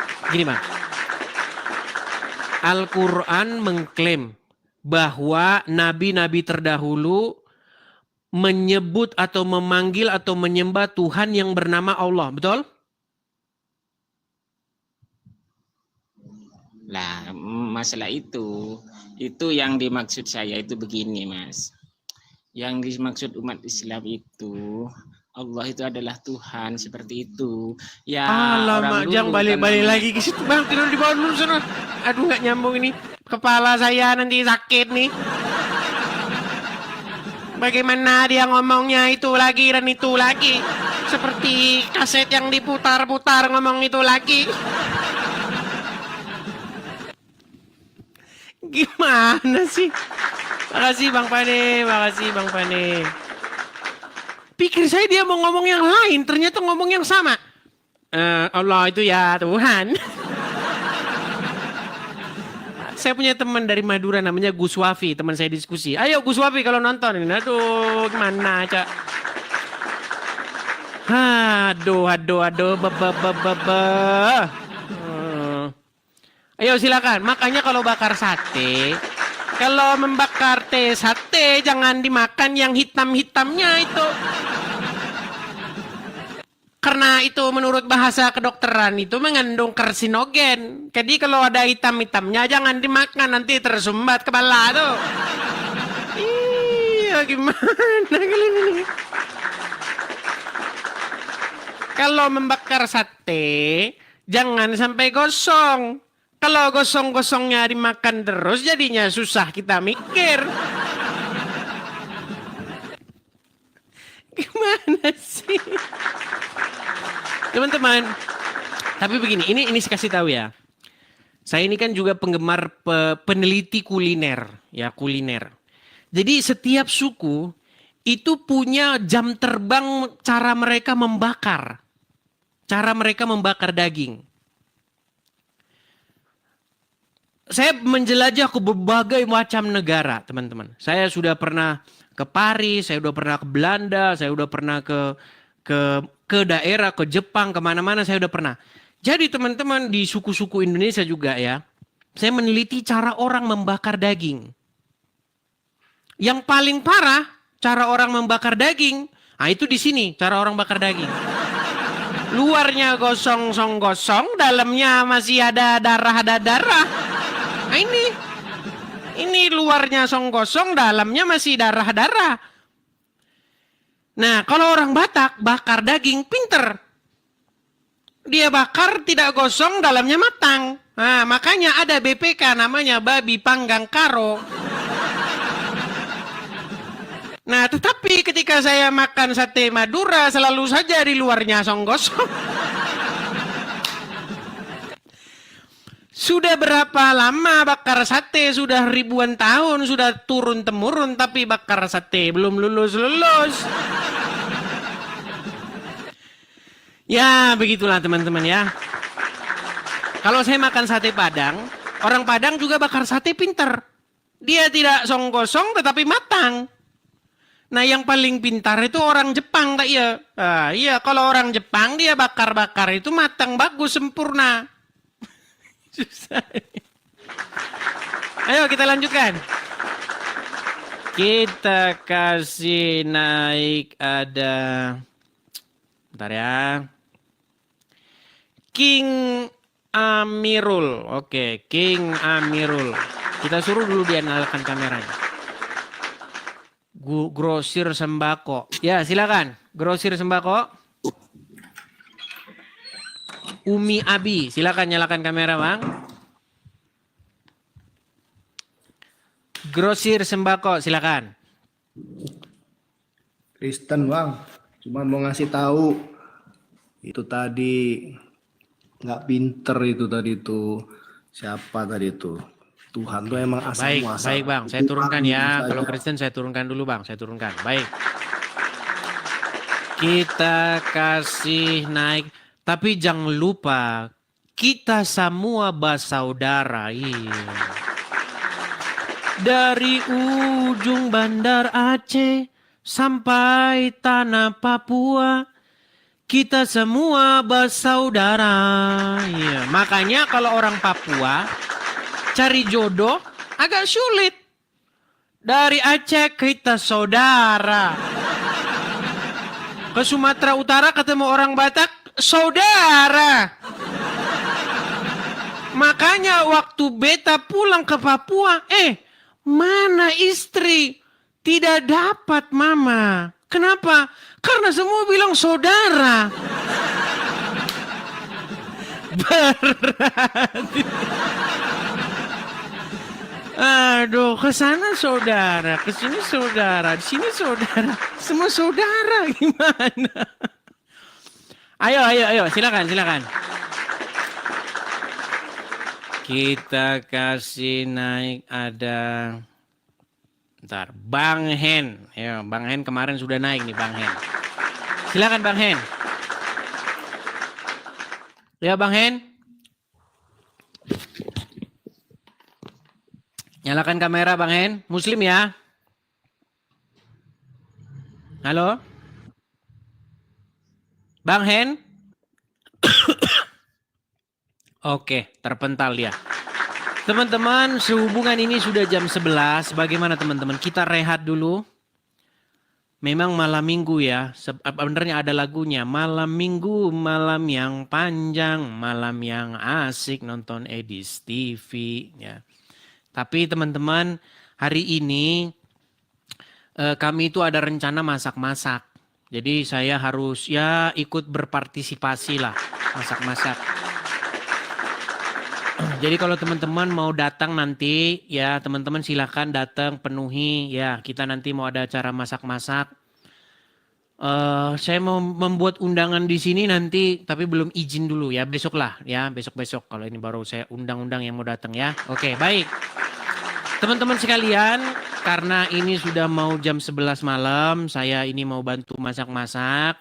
Al-Quran mengklaim bahwa nabi-nabi terdahulu menyebut atau memanggil atau menyembah Tuhan yang bernama Allah. Betul? Lah, masalah itu yang dimaksud saya itu begini, Mas. Yang dimaksud umat Islam itu Allah itu adalah Tuhan seperti itu. Ya, Alamak, jangan balik-balik lagi ke situ bang. Tidur di bawah dulu sana. Aduh, nggak nyambung ini. Kepala saya nanti sakit nih. Bagaimana dia ngomongnya itu lagi dan itu lagi. Seperti kaset yang diputar-putar ngomong itu lagi. Gimana sih? Makasih Bang Pane. Pikir saya dia mau ngomong yang lain, ternyata ngomong yang sama. Allah itu ya Tuhan. Saya punya teman dari Madura namanya Gus Wafi, teman saya diskusi. Ayo Gus Wafi kalau nonton ini. Aduh, gimana, Cak? Aduh. Ayo silakan. Makanya kalau bakar sate, kalau membakar sate jangan dimakan yang hitam-hitamnya itu. Karena itu menurut bahasa kedokteran itu mengandung karsinogen. Jadi kalau ada hitam-hitamnya jangan dimakan, nanti tersumbat kepala tuh. Iya, gimana ini? Kalau membakar sate jangan sampai gosong. Kalau gosong-gosongnya dimakan terus jadinya susah kita mikir. Gimana sih? Teman-teman, tapi begini, ini kasih tahu ya. Saya ini kan juga penggemar peneliti kuliner, ya kuliner. Jadi setiap suku itu punya jam terbang cara mereka membakar. Cara mereka membakar daging. Saya menjelajah ke berbagai macam negara, teman-teman. Saya sudah pernah ke Paris, saya sudah pernah ke Belanda, saya sudah pernah ke daerah, ke Jepang, kemana-mana saya sudah pernah. Jadi teman-teman di suku-suku Indonesia juga ya, saya meneliti cara orang membakar daging. Yang paling parah, cara orang membakar daging, nah itu di sini, cara orang bakar daging. Luarnya gosong, dalamnya masih ada darah. Nah ini luarnya gosong, dalamnya masih darah. Nah kalau orang Batak bakar daging pinter. Dia bakar tidak gosong, dalamnya matang. Nah makanya ada BPK namanya babi panggang karo. Nah tetapi ketika saya makan sate Madura selalu saja di luarnya gosong. Sudah berapa lama bakar sate? Sudah ribuan tahun, sudah turun-temurun, tapi bakar sate belum lulus. Ya begitulah teman-teman ya. Kalau saya makan sate Padang, orang Padang juga bakar sate pinter. Dia tidak gosong tetapi matang. Nah yang paling pintar itu orang Jepang Kak ya. Iya kalau orang Jepang dia bakar-bakar itu matang bagus sempurna. Susah. Ayo kita lanjutkan. Kita kasih naik ada. Bentar ya. King Amirul. Oke, King Amirul. Kita suruh dulu dia nyalakan kameranya. Grosir sembako. Ya silakan. Grosir sembako. Umi Abi. Silakan nyalakan kamera bang. Grosir sembako. Silakan. Kristen bang, cuma mau ngasih tahu itu tadi nggak pinter itu tadi tuh siapa tadi tuh. Tuhan tuh emang asal muasal. Baik bang, saya turunkan ya. Kalau Kristen saya turunkan dulu bang, saya turunkan. Baik. Kita kasih naik, tapi jangan lupa kita semua bersaudara. Iya. Dari ujung bandar Aceh sampai tanah Papua, kita semua bersaudara. Iya. Makanya kalau orang Papua cari jodoh agak sulit. Dari Aceh kita saudara. Ke Sumatera Utara ketemu orang Batak saudara. Makanya waktu beta pulang ke Papua, mana istri? Tidak dapat mama. Kenapa? Karena semua bilang saudara. Berat. Aduh, ke sana saudara, ke sini saudara, di sini saudara, semua saudara gimana? Ayo, silakan. Kita kasih naik ada, bentar, Bang Hen, ya Bang Hen kemarin sudah naik nih Bang Hen. Silakan Bang Hen. Ya Bang Hen. Nyalakan kamera Bang Hen, Muslim ya. Halo? Bang Hen? Oke, terpental dia. Teman-teman, sehubungan ini sudah jam 11. Bagaimana teman-teman? Kita rehat dulu. Memang malam minggu ya. Sebenarnya ada lagunya. Malam minggu, malam yang panjang. Malam yang asik nonton Edis TV. Ya. Tapi teman-teman, hari ini kami itu ada rencana masak-masak. Jadi saya harus ya ikut berpartisipasi lah masak-masak. Jadi kalau teman-teman mau datang nanti ya teman-teman silakan datang penuhi ya, kita nanti mau ada acara masak-masak. Saya mau membuat undangan di sini nanti tapi belum izin dulu ya, besok lah ya, besok-besok kalau ini baru saya undang-undang yang mau datang ya. Oke, baik. Teman-teman sekalian, karena ini sudah mau jam 11 malam, saya ini mau bantu masak-masak.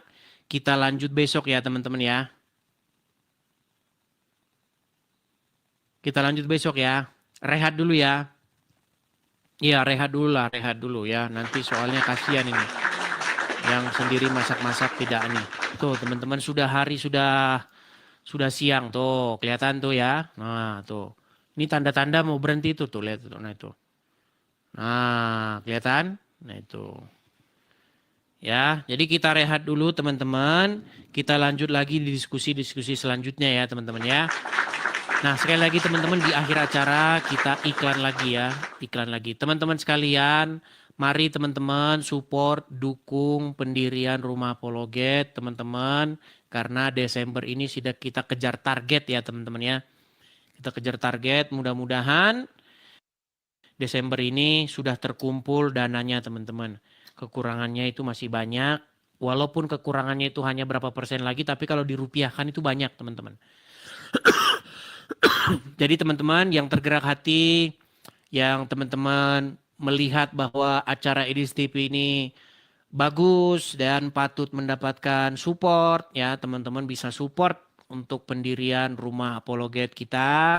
Kita lanjut besok ya teman-teman ya. Kita lanjut besok ya. Rehat dulu ya. Iya, rehat dulu ya. Nanti soalnya kasihan ini. Yang sendiri masak-masak tidak nih. Tuh teman-teman sudah siang tuh, kelihatan tuh ya. Nah, tuh. Ini tanda-tanda mau berhenti tuh lihat tuh. Nah, itu. Nah, kelihatan? Nah, itu. Ya, jadi kita rehat dulu teman-teman. Kita lanjut lagi di diskusi-diskusi selanjutnya ya teman-teman ya. Nah, sekali lagi teman-teman di akhir acara kita iklan lagi ya. Iklan lagi. Teman-teman sekalian, mari teman-teman support, dukung pendirian Rumah Apologet teman-teman. Karena Desember ini sudah kita kejar target ya teman-teman ya. Kita kejar target, mudah-mudahan Desember ini sudah terkumpul dananya teman-teman. Kekurangannya itu masih banyak. Walaupun kekurangannya itu hanya berapa persen lagi, tapi kalau dirupiahkan itu banyak teman-teman. Jadi teman-teman yang tergerak hati, yang teman-teman melihat bahwa acara Edis TV ini bagus dan patut mendapatkan support, ya teman-teman bisa support untuk pendirian Rumah Apologet kita.